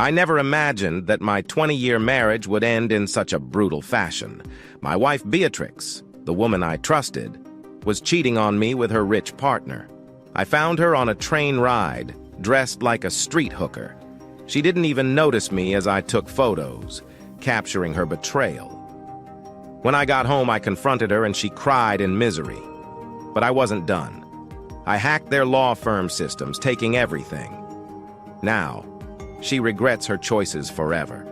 I never imagined that my 20-year marriage would end in such a brutal fashion. My wife Beatrix, the woman I trusted, was cheating on me with her rich partner. I found her on a train ride, dressed like a street hooker. She didn't even notice me as I took photos, capturing her betrayal. When I got home, I confronted her and she cried in misery. But I wasn't done. I hacked their law firm systems, taking everything. Now, she regrets her choices forever.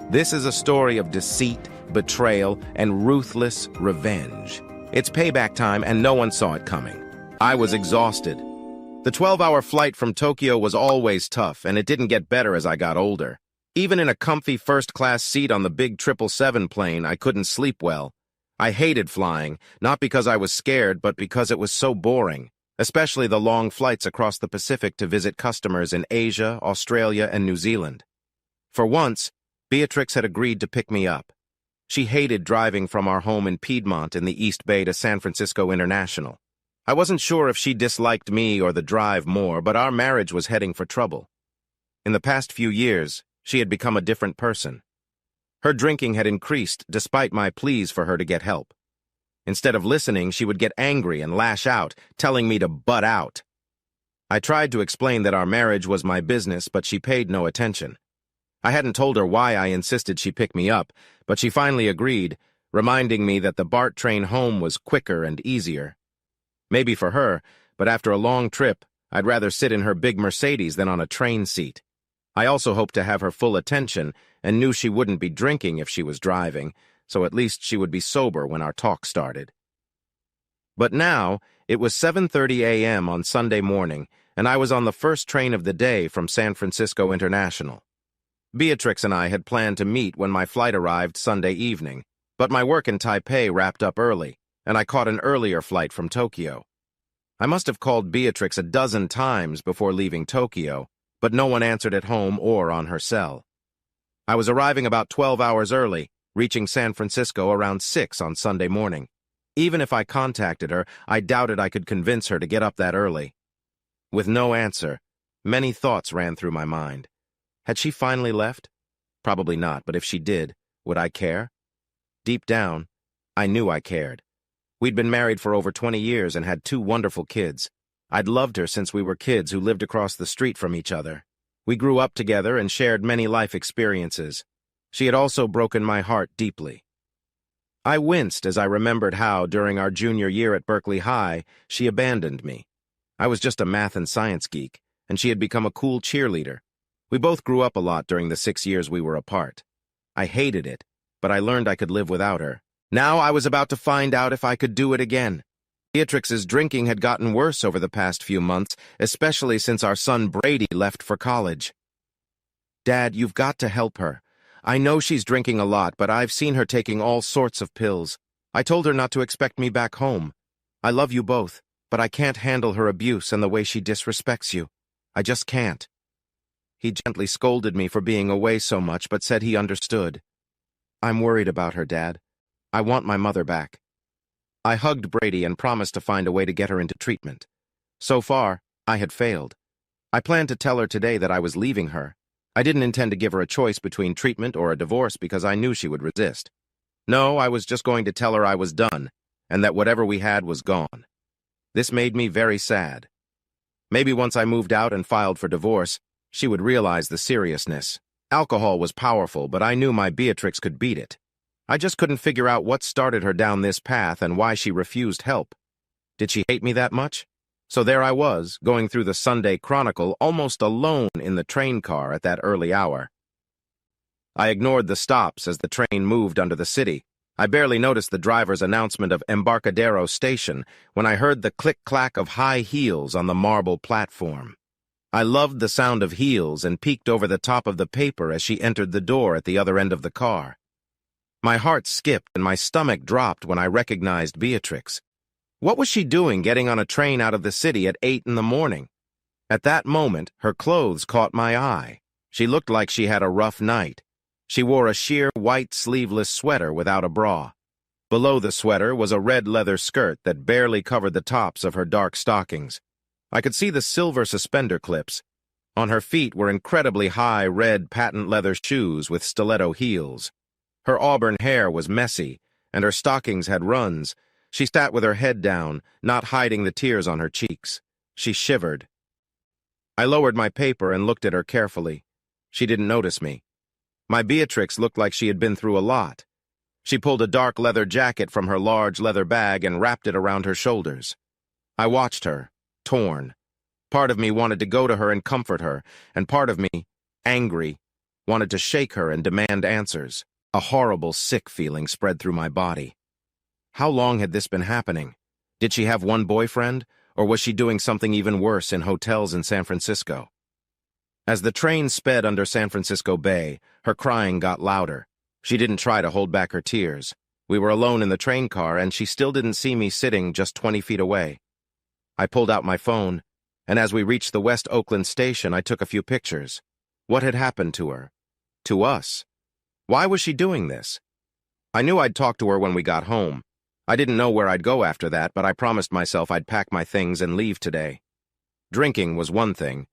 This is a story of deceit, betrayal, and ruthless revenge. It's payback time, and no one saw it coming. I was exhausted. The 12-hour flight from Tokyo was always tough, and it didn't get better as I got older. Even in a comfy first-class seat on the big 777 plane, I couldn't sleep well. I hated flying, not because I was scared, but because it was so boring, especially the long flights across the Pacific to visit customers in Asia, Australia, and New Zealand. For once, Beatrix had agreed to pick me up. She hated driving from our home in Piedmont in the East Bay to San Francisco International. I wasn't sure if she disliked me or the drive more, but our marriage was heading for trouble. In the past few years, she had become a different person. Her drinking had increased despite my pleas for her to get help. Instead of listening, she would get angry and lash out, telling me to butt out. I tried to explain that our marriage was my business, but she paid no attention. I hadn't told her why I insisted she pick me up, but she finally agreed, reminding me that the BART train home was quicker and easier. Maybe for her, but after a long trip, I'd rather sit in her big Mercedes than on a train seat. I also hoped to have her full attention and knew she wouldn't be drinking if she was driving, so at least she would be sober when our talk started. But now, it was 7:30 a.m. on Sunday morning, and I was on the first train of the day from San Francisco International. Beatrix and I had planned to meet when my flight arrived Sunday evening, but my work in Taipei wrapped up early, and I caught an earlier flight from Tokyo. I must have called Beatrix a dozen times before leaving Tokyo, but no one answered at home or on her cell. I was arriving about 12 hours early, reaching San Francisco around 6 on Sunday morning. Even if I contacted her, I doubted I could convince her to get up that early. With no answer, many thoughts ran through my mind. Had she finally left? Probably not, but if she did, would I care? Deep down, I knew I cared. We'd been married for over 20 years and had 2 wonderful kids. I'd loved her since we were kids who lived across the street from each other. We grew up together and shared many life experiences. She had also broken my heart deeply. I winced as I remembered how, during our junior year at Berkeley High, she abandoned me. I was just a math and science geek, and she had become a cool cheerleader. We both grew up a lot during the 6 years we were apart. I hated it, but I learned I could live without her. Now I was about to find out if I could do it again. Beatrix's drinking had gotten worse over the past few months, especially since our son Brady left for college. Dad, you've got to help her. I know she's drinking a lot, but I've seen her taking all sorts of pills. I told her not to expect me back home. I love you both, but I can't handle her abuse and the way she disrespects you. I just can't. He gently scolded me for being away so much, but said he understood. I'm worried about her, Dad. I want my mother back. I hugged Brady and promised to find a way to get her into treatment. So far, I had failed. I planned to tell her today that I was leaving her. I didn't intend to give her a choice between treatment or a divorce because I knew she would resist. No, I was just going to tell her I was done, and that whatever we had was gone. This made me very sad. Maybe once I moved out and filed for divorce, she would realize the seriousness. Alcohol was powerful, but I knew my Beatrix could beat it. I just couldn't figure out what started her down this path and why she refused help. Did she hate me that much? So there I was, going through the Sunday Chronicle almost alone in the train car at that early hour. I ignored the stops as the train moved under the city. I barely noticed the driver's announcement of Embarcadero Station when I heard the click-clack of high heels on the marble platform. I loved the sound of heels and peeked over the top of the paper as she entered the door at the other end of the car. My heart skipped and my stomach dropped when I recognized Beatrix. What was she doing getting on a train out of the city at 8 in the morning? At that moment, her clothes caught my eye. She looked like she had a rough night. She wore a sheer white sleeveless sweater without a bra. Below the sweater was a red leather skirt that barely covered the tops of her dark stockings. I could see the silver suspender clips. On her feet were incredibly high red patent leather shoes with stiletto heels. Her auburn hair was messy, and her stockings had runs. She sat with her head down, not hiding the tears on her cheeks. She shivered. I lowered my paper and looked at her carefully. She didn't notice me. My Beatrix looked like she had been through a lot. She pulled a dark leather jacket from her large leather bag and wrapped it around her shoulders. I watched her, torn. Part of me wanted to go to her and comfort her, and part of me, angry, wanted to shake her and demand answers. A horrible, sick feeling spread through my body. How long had this been happening? Did she have one boyfriend, or was she doing something even worse in hotels in San Francisco? As the train sped under San Francisco Bay, her crying got louder. She didn't try to hold back her tears. We were alone in the train car, and she still didn't see me sitting just 20 feet away. I pulled out my phone, and as we reached the West Oakland station, I took a few pictures. What had happened to her? To us? Why was she doing this? I knew I'd talk to her when we got home. I didn't know where I'd go after that, but I promised myself I'd pack my things and leave today. Drinking was one thing,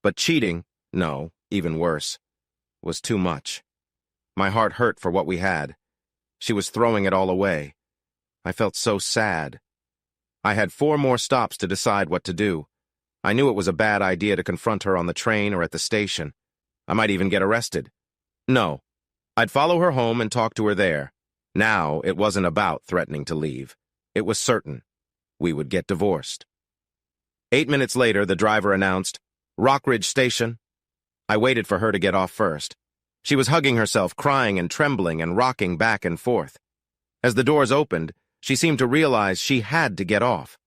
but cheating, no, even worse, was too much. My heart hurt for what we had. She was throwing it all away. I felt so sad. I had 4 more stops to decide what to do. I knew it was a bad idea to confront her on the train or at the station. I might even get arrested. No, I'd follow her home and talk to her there. Now, it wasn't about threatening to leave. It was certain. We would get divorced. 8 minutes later, the driver announced, "Rockridge Station." I waited for her to get off first. She was hugging herself, crying and trembling and rocking back and forth. As the doors opened, she seemed to realize she had to get off.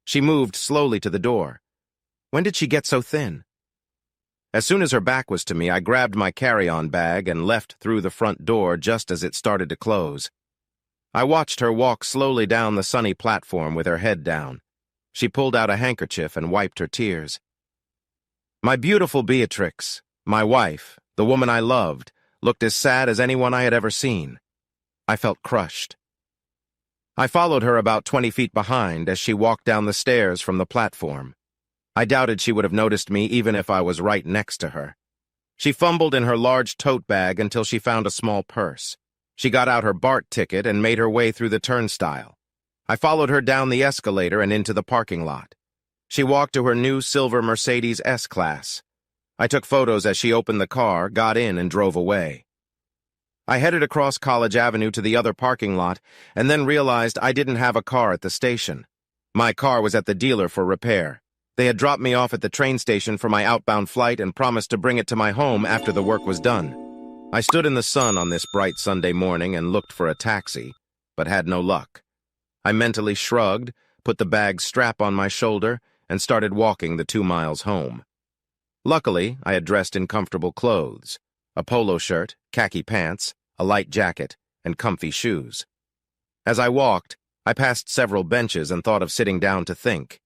She moved slowly to the door. When did she get so thin? As soon as her back was to me, I grabbed my carry-on bag and left through the front door just as it started to close. I watched her walk slowly down the sunny platform with her head down. She pulled out a handkerchief and wiped her tears. My beautiful Beatrix, my wife, the woman I loved, looked as sad as anyone I had ever seen. I felt crushed. I followed her about 20 feet behind as she walked down the stairs from the platform. I doubted she would have noticed me even if I was right next to her. She fumbled in her large tote bag until she found a small purse. She got out her BART ticket and made her way through the turnstile. I followed her down the escalator and into the parking lot. She walked to her new silver Mercedes S-Class. I took photos as she opened the car, got in, and drove away. I headed across College Avenue to the other parking lot and then realized I didn't have a car at the station. My car was at the dealer for repair. They had dropped me off at the train station for my outbound flight and promised to bring it to my home after the work was done. I stood in the sun on this bright Sunday morning and looked for a taxi, but had no luck. I mentally shrugged, put the bag's strap on my shoulder, and started walking the 2 miles home. Luckily, I had dressed in comfortable clothes, a polo shirt, khaki pants, a light jacket, and comfy shoes. As I walked, I passed several benches and thought of sitting down to think.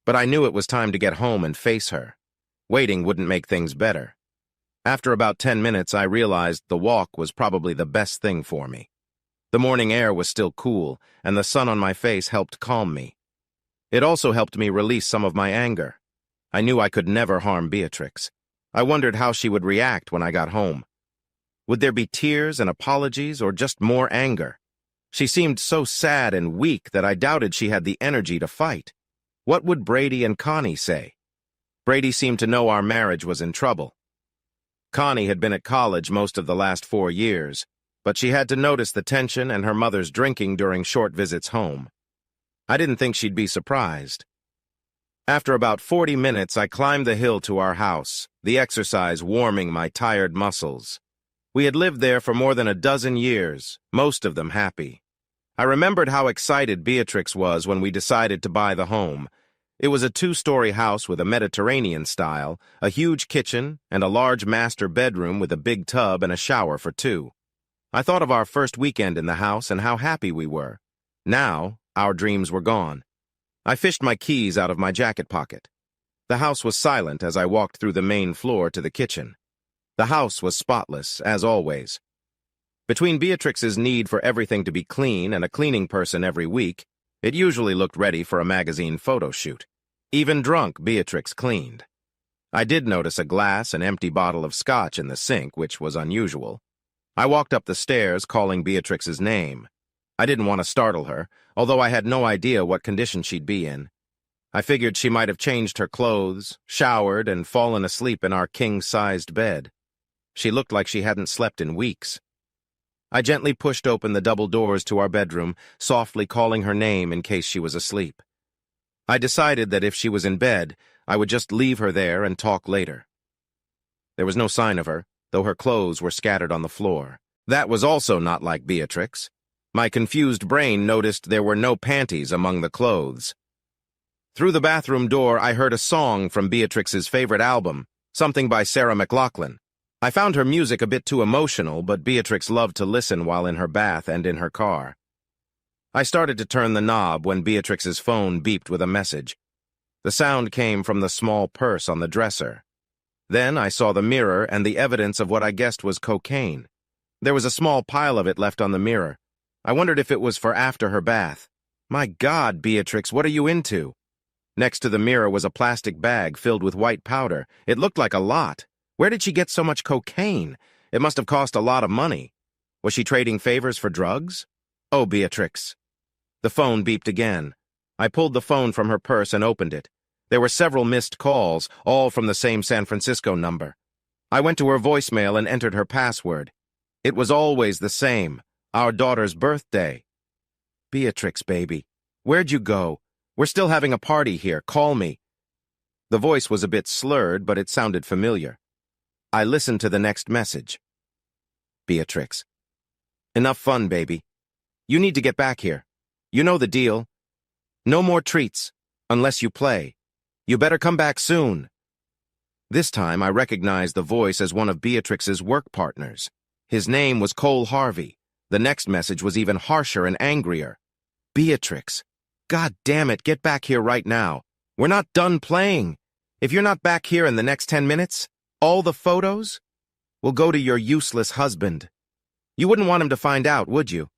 But I knew it was time to get home and face her. Waiting wouldn't make things better. After about 10 minutes, I realized the walk was probably the best thing for me. The morning air was still cool, and the sun on my face helped calm me. It also helped me release some of my anger. I knew I could never harm Beatrix. I wondered how she would react when I got home. Would there be tears and apologies, or just more anger? She seemed so sad and weak that I doubted she had the energy to fight. What would Brady and Connie say? Brady seemed to know our marriage was in trouble. Connie had been at college most of the last 4 years, but she had to notice the tension and her mother's drinking during short visits home. I didn't think she'd be surprised. After about 40 minutes, I climbed the hill to our house, the exercise warming my tired muscles. We had lived there for more than a dozen years, most of them happy. I remembered how excited Beatrix was when we decided to buy the home. It was a 2-story house with a Mediterranean style, a huge kitchen, and a large master bedroom with a big tub and a shower for 2. I thought of our first weekend in the house and how happy we were. Now, our dreams were gone. I fished my keys out of my jacket pocket. The house was silent as I walked through the main floor to the kitchen. The house was spotless, as always. Between Beatrix's need for everything to be clean and a cleaning person every week, it usually looked ready for a magazine photo shoot. Even drunk, Beatrix cleaned. I did notice a glass and empty bottle of scotch in the sink, which was unusual. I walked up the stairs, calling Beatrix's name. I didn't want to startle her, although I had no idea what condition she'd be in. I figured she might have changed her clothes, showered, and fallen asleep in our king-sized bed. She looked like she hadn't slept in weeks. I gently pushed open the double doors to our bedroom, softly calling her name in case she was asleep. I decided that if she was in bed, I would just leave her there and talk later. There was no sign of her, though her clothes were scattered on the floor. That was also not like Beatrix. My confused brain noticed there were no panties among the clothes. Through the bathroom door, I heard a song from Beatrix's favorite album, something by Sarah McLachlan. I found her music a bit too emotional, but Beatrix loved to listen while in her bath and in her car. I started to turn the knob when Beatrix's phone beeped with a message. The sound came from the small purse on the dresser. Then I saw the mirror and the evidence of what I guessed was cocaine. There was a small pile of it left on the mirror. I wondered if it was for after her bath. My God, Beatrix, what are you into? Next to the mirror was a plastic bag filled with white powder. It looked like a lot. Where did she get so much cocaine? It must have cost a lot of money. Was she trading favors for drugs? Oh, Beatrix. The phone beeped again. I pulled the phone from her purse and opened it. There were several missed calls, all from the same San Francisco number. I went to her voicemail and entered her password. It was always the same, our daughter's birthday. Beatrix, baby, where'd you go? We're still having a party here. Call me. The voice was a bit slurred, but it sounded familiar. I listened to the next message. Beatrix. Enough fun, baby. You need to get back here. You know the deal. No more treats, unless you play. You better come back soon. This time I recognized the voice as one of Beatrix's work partners. His name was Cole Harvey. The next message was even harsher and angrier. Beatrix. God damn it, get back here right now. We're not done playing. If you're not back here in the next 10 minutes, all the photos will go to your useless husband. You wouldn't want him to find out, would you?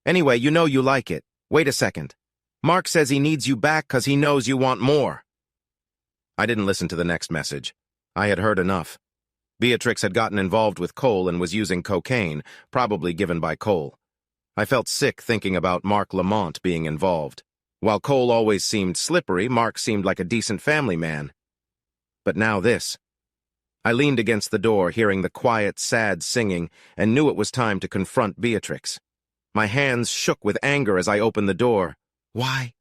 Anyway, you know you like it. Wait a second. Mark says he needs you back because he knows you want more. I didn't listen to the next message. I had heard enough. Beatrix had gotten involved with Cole and was using cocaine, probably given by Cole. I felt sick thinking about Mark Lamont being involved. While Cole always seemed slippery, Mark seemed like a decent family man. But now this. I leaned against the door, hearing the quiet, sad singing, and knew it was time to confront Beatrix. My hands shook with anger as I opened the door. Why?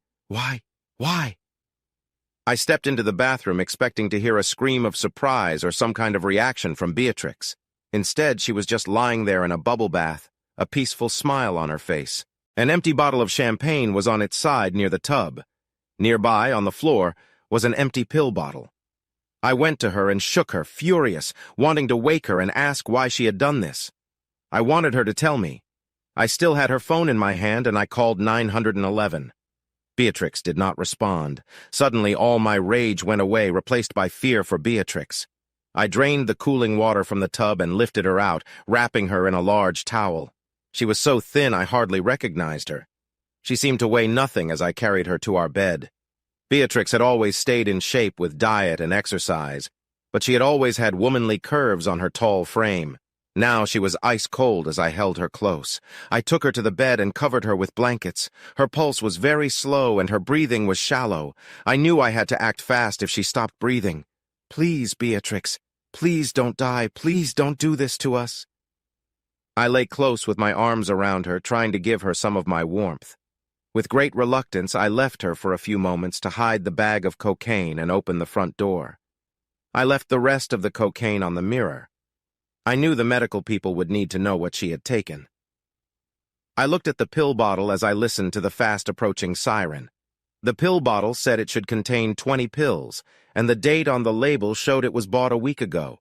I stepped into the bathroom expecting to hear a scream of surprise or some kind of reaction from Beatrix. Instead, she was just lying there in a bubble bath, a peaceful smile on her face. An empty bottle of champagne was on its side near the tub. Nearby, on the floor, was an empty pill bottle. I went to her and shook her, furious, wanting to wake her and ask why she had done this. I wanted her to tell me. I still had her phone in my hand and I called 911. Beatrix did not respond. Suddenly, all my rage went away, replaced by fear for Beatrix. I drained the cooling water from the tub and lifted her out, wrapping her in a large towel. She was so thin I hardly recognized her. She seemed to weigh nothing as I carried her to our bed. Beatrix had always stayed in shape with diet and exercise, but she had always had womanly curves on her tall frame. Now she was ice cold as I held her close. I took her to the bed and covered her with blankets. Her pulse was very slow and her breathing was shallow. I knew I had to act fast if she stopped breathing. Please, Beatrix, please don't die. Please don't do this to us. I lay close with my arms around her, trying to give her some of my warmth. With great reluctance, I left her for a few moments to hide the bag of cocaine and open the front door. I left the rest of the cocaine on the mirror. I knew the medical people would need to know what she had taken. I looked at the pill bottle as I listened to the fast-approaching siren. The pill bottle said it should contain 20 pills, and the date on the label showed it was bought a week ago.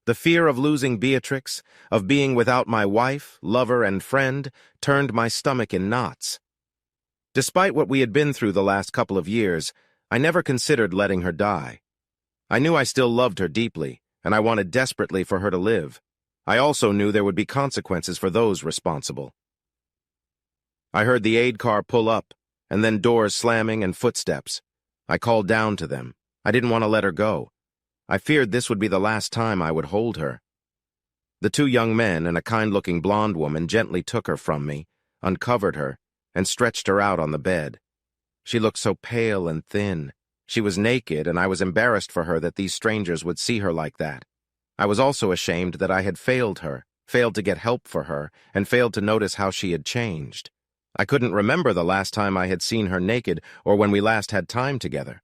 The fear of losing Beatrix, of being without my wife, lover, and friend, turned my stomach in knots. Despite what we had been through the last couple of years, I never considered letting her die. I knew I still loved her deeply, and I wanted desperately for her to live. I also knew there would be consequences for those responsible. I heard the aid car pull up, and then doors slamming and footsteps. I called down to them. I didn't want to let her go. I feared this would be the last time I would hold her. The two young men and a kind-looking blonde woman gently took her from me, uncovered her, and stretched her out on the bed. She looked so pale and thin. She was naked, and I was embarrassed for her that these strangers would see her like that. I was also ashamed that I had failed her, failed to get help for her, and failed to notice how she had changed. I couldn't remember the last time I had seen her naked or when we last had time together.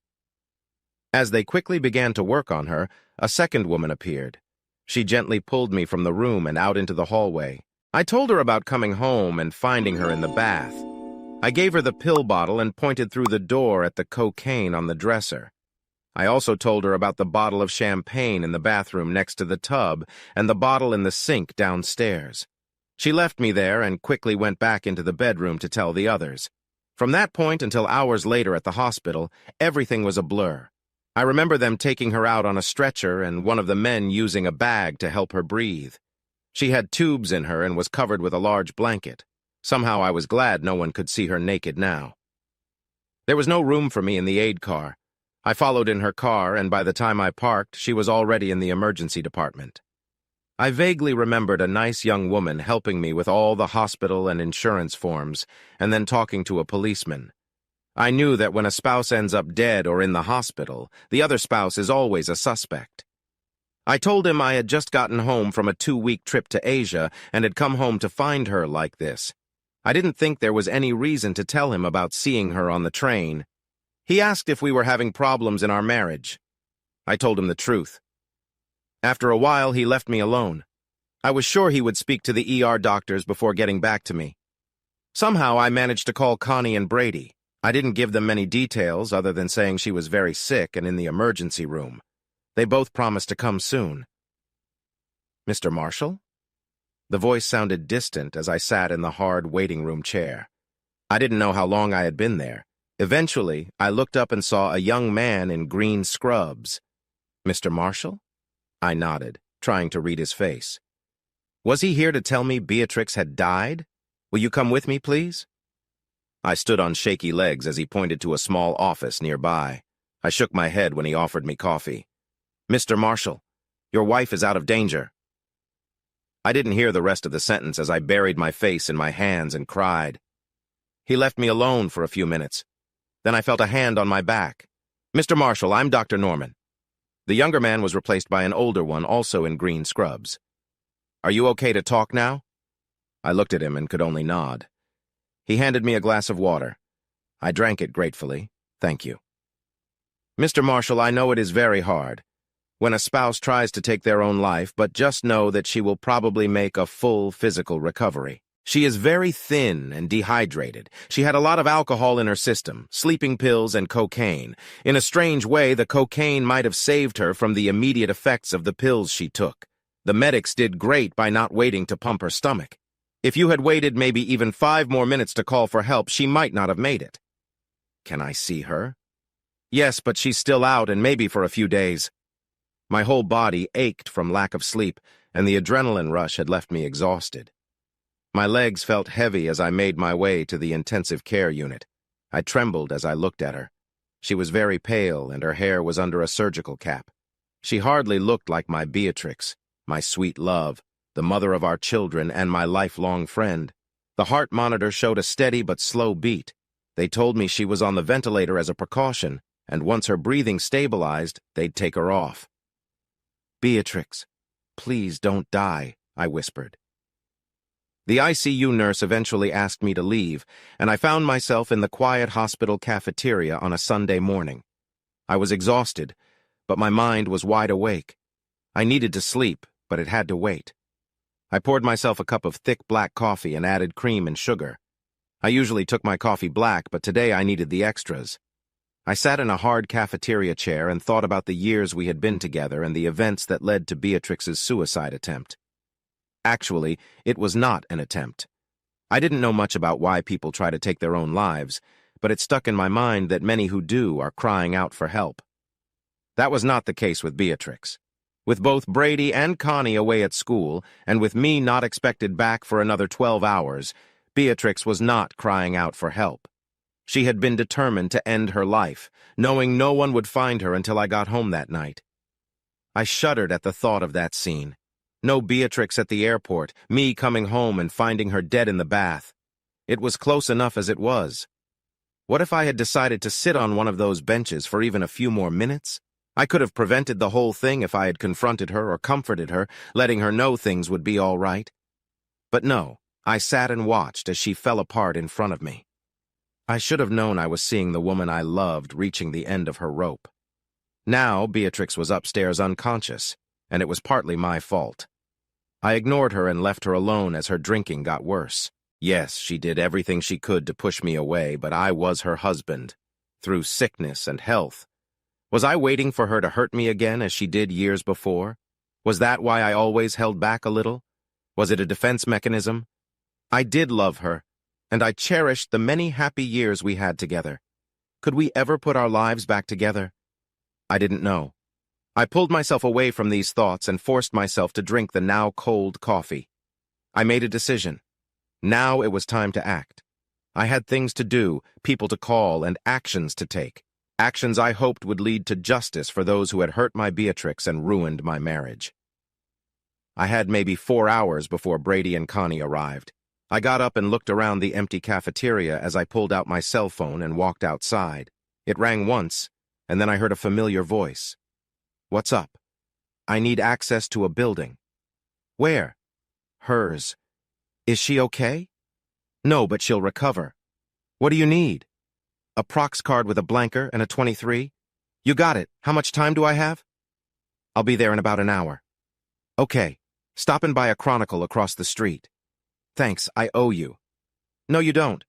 As they quickly began to work on her, a second woman appeared. She gently pulled me from the room and out into the hallway. I told her about coming home and finding her in the bath. I gave her the pill bottle and pointed through the door at the cocaine on the dresser. I also told her about the bottle of champagne in the bathroom next to the tub and the bottle in the sink downstairs. She left me there and quickly went back into the bedroom to tell the others. From that point until hours later at the hospital, everything was a blur. I remember them taking her out on a stretcher and one of the men using a bag to help her breathe. She had tubes in her and was covered with a large blanket. Somehow I was glad no one could see her naked now. There was no room for me in the aid car. I followed in her car, and by the time I parked, she was already in the emergency department. I vaguely remembered a nice young woman helping me with all the hospital and insurance forms, and then talking to a policeman. I knew that when a spouse ends up dead or in the hospital, the other spouse is always a suspect. I told him I had just gotten home from a 2-week trip to Asia and had come home to find her like this. I didn't think there was any reason to tell him about seeing her on the train. He asked if we were having problems in our marriage. I told him the truth. After a while, he left me alone. I was sure he would speak to the ER doctors before getting back to me. Somehow, I managed to call Connie and Brady. I didn't give them many details other than saying she was very sick and in the emergency room. They both promised to come soon. Mr. Marshall? The voice sounded distant as I sat in the hard waiting room chair. I didn't know how long I had been there. Eventually, I looked up and saw a young man in green scrubs. Mr. Marshall? I nodded, trying to read his face. Was he here to tell me Beatrix had died? Will you come with me, please? I stood on shaky legs as he pointed to a small office nearby. I shook my head when he offered me coffee. Mr. Marshall, your wife is out of danger. I didn't hear the rest of the sentence as I buried my face in my hands and cried. He left me alone for a few minutes. Then I felt a hand on my back. Mr. Marshall, I'm Dr. Norman. The younger man was replaced by an older one, also in green scrubs. Are you okay to talk now? I looked at him and could only nod. He handed me a glass of water. I drank it gratefully. Thank you. Mr. Marshall, I know it is very hard when a spouse tries to take their own life, but just know that she will probably make a full physical recovery. She is very thin and dehydrated. She had a lot of alcohol in her system, sleeping pills and cocaine. In a strange way, the cocaine might have saved her from the immediate effects of the pills she took. The medics did great by not waiting to pump her stomach. If you had waited maybe even 5 more minutes to call for help, she might not have made it. Can I see her? Yes, but she's still out and maybe for a few days. My whole body ached from lack of sleep, and the adrenaline rush had left me exhausted. My legs felt heavy as I made my way to the intensive care unit. I trembled as I looked at her. She was very pale, and her hair was under a surgical cap. She hardly looked like my Beatrix, my sweet love, the mother of our children, and my lifelong friend. The heart monitor showed a steady but slow beat. They told me she was on the ventilator as a precaution, and once her breathing stabilized, they'd take her off. Beatrix, please don't die, I whispered. The ICU nurse eventually asked me to leave, and I found myself in the quiet hospital cafeteria on a Sunday morning. I was exhausted, but my mind was wide awake. I needed to sleep, but it had to wait. I poured myself a cup of thick black coffee and added cream and sugar. I usually took my coffee black, but today I needed the extras. I sat in a hard cafeteria chair and thought about the years we had been together and the events that led to Beatrix's suicide attempt. Actually, it was not an attempt. I didn't know much about why people try to take their own lives, but it stuck in my mind that many who do are crying out for help. That was not the case with Beatrix. With both Brady and Connie away at school, and with me not expected back for another 12 hours, Beatrix was not crying out for help. She had been determined to end her life, knowing no one would find her until I got home that night. I shuddered at the thought of that scene. No Beatrix at the airport, me coming home and finding her dead in the bath. It was close enough as it was. What if I had decided to sit on one of those benches for even a few more minutes? I could have prevented the whole thing if I had confronted her or comforted her, letting her know things would be all right. But no, I sat and watched as she fell apart in front of me. I should have known I was seeing the woman I loved reaching the end of her rope. Now Beatrix was upstairs unconscious, and it was partly my fault. I ignored her and left her alone as her drinking got worse. Yes, she did everything she could to push me away, but I was her husband, through sickness and health. Was I waiting for her to hurt me again as she did years before? Was that why I always held back a little? Was it a defense mechanism? I did love her, and I cherished the many happy years we had together. Could we ever put our lives back together? I didn't know. I pulled myself away from these thoughts and forced myself to drink the now cold coffee. I made a decision. Now it was time to act. I had things to do, people to call, and actions to take. Actions I hoped would lead to justice for those who had hurt my Beatrix and ruined my marriage. I had maybe 4 hours before Brady and Connie arrived. I got up and looked around the empty cafeteria as I pulled out my cell phone and walked outside. It rang once, and then I heard a familiar voice. "What's up?" "I need access to a building." "Where?" "Hers." "Is she okay?" "No, but she'll recover." "What do you need?" "A prox card with a blanker and a 23. "You got it. How much time do I have?" "I'll be there in about an hour." "Okay. Stop and buy a Chronicle across the street." "Thanks, I owe you." "No, you don't."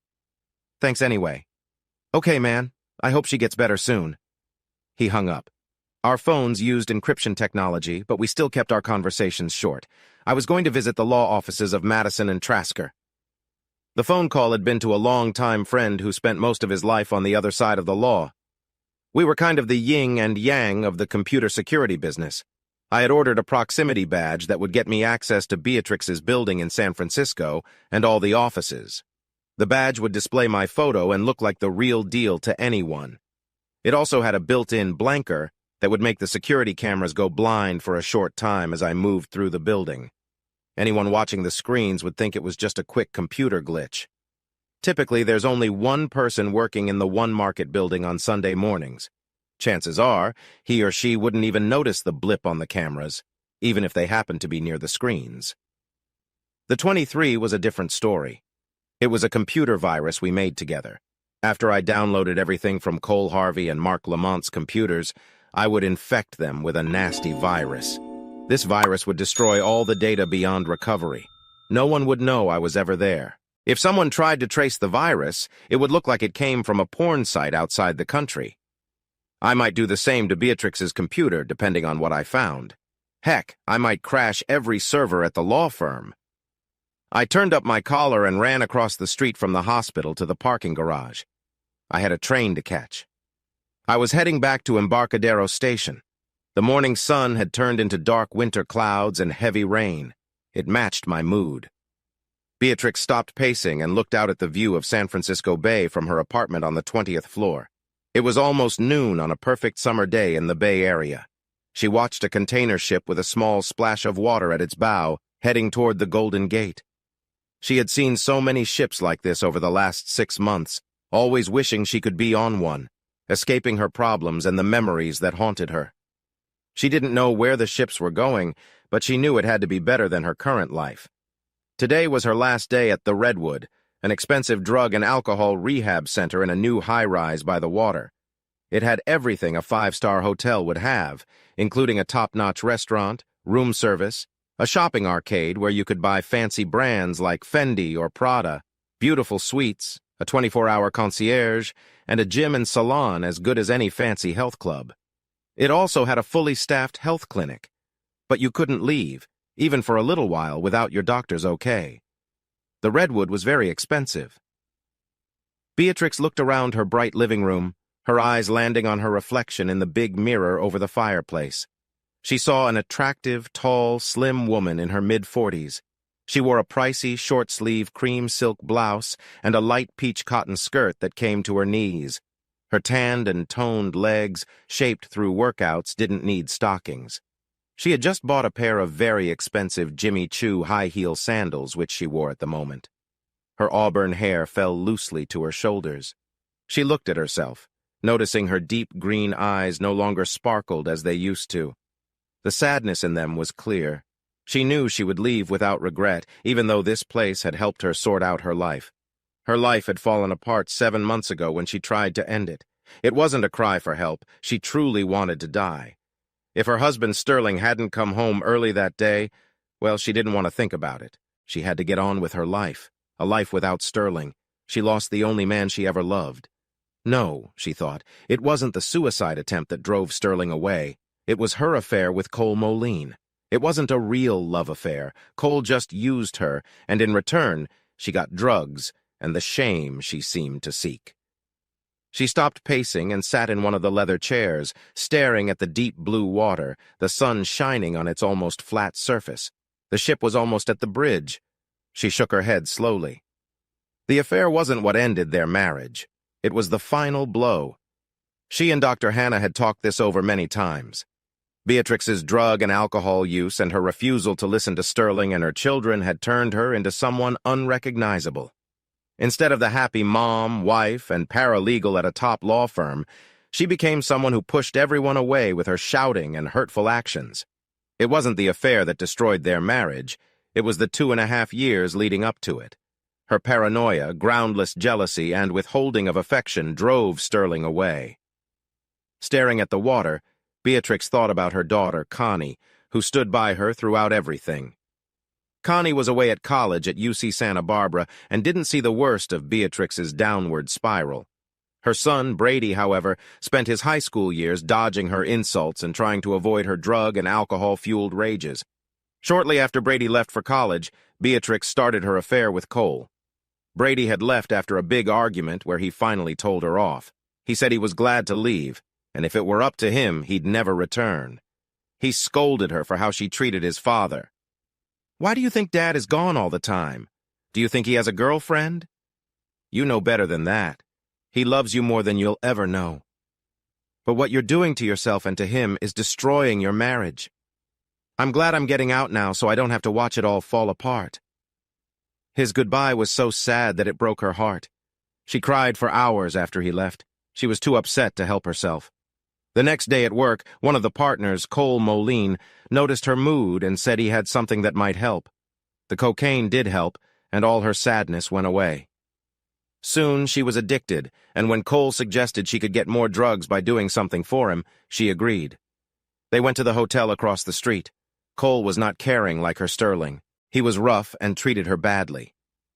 "Thanks anyway." "Okay, man. I hope she gets better soon." He hung up. Our phones used encryption technology, but we still kept our conversations short. I was going to visit the law offices of Madison and Trasker. The phone call had been to a long-time friend who spent most of his life on the other side of the law. We were kind of the yin and yang of the computer security business. I had ordered a proximity badge that would get me access to Beatrix's building in San Francisco and all the offices. The badge would display my photo and look like the real deal to anyone. It also had a built-in blanker that would make the security cameras go blind for a short time as I moved through the building. Anyone watching the screens would think it was just a quick computer glitch. Typically, there's only one person working in the One Market building on Sunday mornings. Chances are, he or she wouldn't even notice the blip on the cameras, even if they happened to be near the screens. The 23 was a different story. It was a computer virus we made together. After I downloaded everything from Cole Harvey and Mark Lamont's computers, I would infect them with a nasty virus. This virus would destroy all the data beyond recovery. No one would know I was ever there. If someone tried to trace the virus, it would look like it came from a porn site outside the country. I might do the same to Beatrix's computer, depending on what I found. Heck, I might crash every server at the law firm. I turned up my collar and ran across the street from the hospital to the parking garage. I had a train to catch. I was heading back to Embarcadero Station. The morning sun had turned into dark winter clouds and heavy rain. It matched my mood. Beatrix stopped pacing and looked out at the view of San Francisco Bay from her apartment on the 20th floor. It was almost noon on a perfect summer day in the Bay Area. She watched a container ship with a small splash of water at its bow, heading toward the Golden Gate. She had seen so many ships like this over the last 6 months, always wishing she could be on one, escaping her problems and the memories that haunted her. She didn't know where the ships were going, but she knew it had to be better than her current life. Today was her last day at the Redwood, an expensive drug and alcohol rehab center in a new high-rise by the water. It had everything a 5-star hotel would have, including a top-notch restaurant, room service, a shopping arcade where you could buy fancy brands like Fendi or Prada, beautiful suites, a 24-hour concierge, and a gym and salon as good as any fancy health club. It also had a fully staffed health clinic, but you couldn't leave, even for a little while, without your doctor's okay. The Redwood was very expensive. Beatrix looked around her bright living room, her eyes landing on her reflection in the big mirror over the fireplace. She saw an attractive, tall, slim woman in her mid-40s. She wore a pricey, short-sleeve cream silk blouse and a light peach cotton skirt that came to her knees. Her tanned and toned legs, shaped through workouts, didn't need stockings. She had just bought a pair of very expensive Jimmy Choo high-heel sandals which she wore at the moment. Her auburn hair fell loosely to her shoulders. She looked at herself, noticing her deep green eyes no longer sparkled as they used to. The sadness in them was clear. She knew she would leave without regret, even though this place had helped her sort out her life. Her life had fallen apart 7 months ago when she tried to end it. It wasn't a cry for help. She truly wanted to die. If her husband Sterling hadn't come home early that day, well, she didn't want to think about it. She had to get on with her life, a life without Sterling. She lost the only man she ever loved. No, she thought, it wasn't the suicide attempt that drove Sterling away. It was her affair with Cole Moline. It wasn't a real love affair. Cole just used her, and in return, she got drugs and the shame she seemed to seek. She stopped pacing and sat in one of the leather chairs, staring at the deep blue water, the sun shining on its almost flat surface. The ship was almost at the bridge. She shook her head slowly. The affair wasn't what ended their marriage. It was the final blow. She and Dr. Hannah had talked this over many times. Beatrix's drug and alcohol use and her refusal to listen to Sterling and her children had turned her into someone unrecognizable. Instead of the happy mom, wife, and paralegal at a top law firm, she became someone who pushed everyone away with her shouting and hurtful actions. It wasn't the affair that destroyed their marriage. It was the 2.5 years leading up to it. Her paranoia, groundless jealousy, and withholding of affection drove Sterling away. Staring at the water, Beatrix thought about her daughter, Connie, who stood by her throughout everything. Connie was away at college at UC Santa Barbara and didn't see the worst of Beatrix's downward spiral. Her son, Brady, however, spent his high school years dodging her insults and trying to avoid her drug and alcohol-fueled rages. Shortly after Brady left for college, Beatrix started her affair with Cole. Brady had left after a big argument where he finally told her off. He said he was glad to leave, and if it were up to him, he'd never return. He scolded her for how she treated his father. "Why do you think Dad is gone all the time? Do you think he has a girlfriend? You know better than that. He loves you more than you'll ever know. But what you're doing to yourself and to him is destroying your marriage. I'm glad I'm getting out now so I don't have to watch it all fall apart." His goodbye was so sad that it broke her heart. She cried for hours after he left. She was too upset to help herself. The next day at work, one of the partners, Cole Moline, noticed her mood and said he had something that might help. The cocaine did help, and all her sadness went away. Soon she was addicted, and when Cole suggested she could get more drugs by doing something for him, she agreed. They went to the hotel across the street. Cole was not caring like her Sterling. He was rough and treated her badly.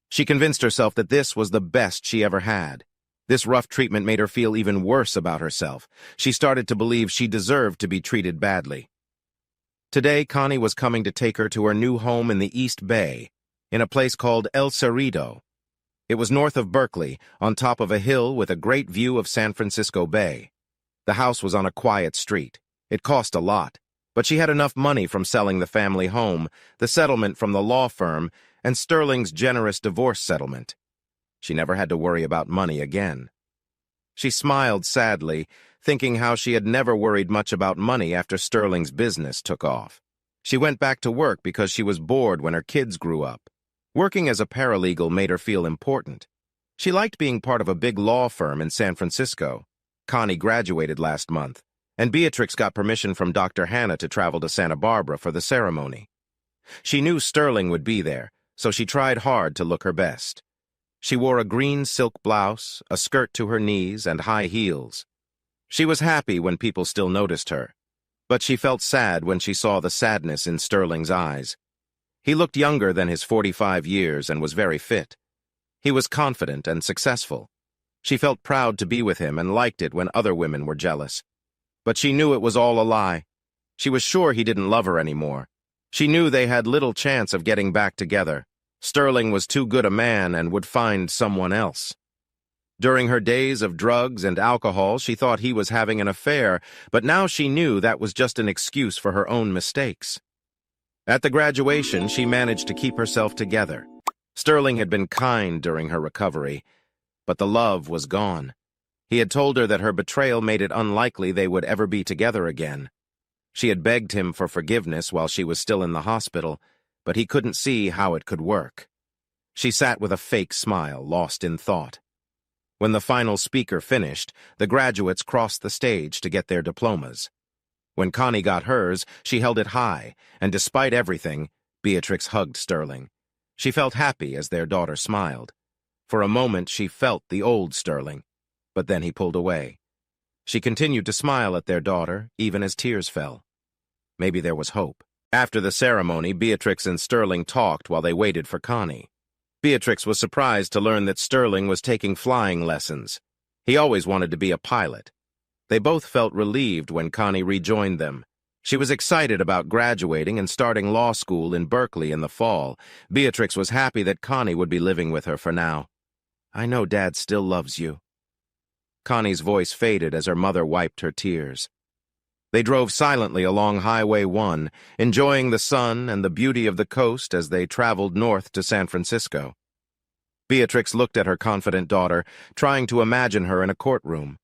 She convinced herself that this was the best she ever had. This rough treatment made her feel even worse about herself. She started to believe she deserved to be treated badly. Today, Connie was coming to take her to her new home in the East Bay, in a place called El Cerrito. It was north of Berkeley, on top of a hill with a great view of San Francisco Bay. The house was on a quiet street. It cost a lot, but she had enough money from selling the family home, the settlement from the law firm, and Sterling's generous divorce settlement. She never had to worry about money again. She smiled sadly, thinking how she had never worried much about money after Sterling's business took off. She went back to work because she was bored when her kids grew up. Working as a paralegal made her feel important. She liked being part of a big law firm in San Francisco. Connie graduated last month, and Beatrix got permission from Dr. Hannah to travel to Santa Barbara for the ceremony. She knew Sterling would be there, so she tried hard to look her best. She wore a green silk blouse, a skirt to her knees, and high heels. She was happy when people still noticed her, but she felt sad when she saw the sadness in Sterling's eyes. He looked younger than his 45 years and was very fit. He was confident and successful. She felt proud to be with him and liked it when other women were jealous. But she knew it was all a lie. She was sure he didn't love her anymore. She knew they had little chance of getting back together. Sterling was too good a man and would find someone else. During her days of drugs and alcohol, she thought he was having an affair, but now she knew that was just an excuse for her own mistakes. At the graduation, she managed to keep herself together. Sterling had been kind during her recovery, but the love was gone. He had told her that her betrayal made it unlikely they would ever be together again. She had begged him for forgiveness while she was still in the hospital, but he couldn't see how it could work. She sat with a fake smile, lost in thought. When the final speaker finished, the graduates crossed the stage to get their diplomas. When Connie got hers, she held it high, and despite everything, Beatrix hugged Sterling. She felt happy as their daughter smiled. For a moment, she felt the old Sterling, but then he pulled away. She continued to smile at their daughter, even as tears fell. Maybe there was hope. After the ceremony, Beatrix and Sterling talked while they waited for Connie. Beatrix was surprised to learn that Sterling was taking flying lessons. He always wanted to be a pilot. They both felt relieved when Connie rejoined them. She was excited about graduating and starting law school in Berkeley in the fall. Beatrix was happy that Connie would be living with her for now. "I know Dad still loves you." Connie's voice faded as her mother wiped her tears. They drove silently along Highway 1, enjoying the sun and the beauty of the coast as they traveled north to San Francisco. Beatrix looked at her confident daughter, trying to imagine her in a courtroom.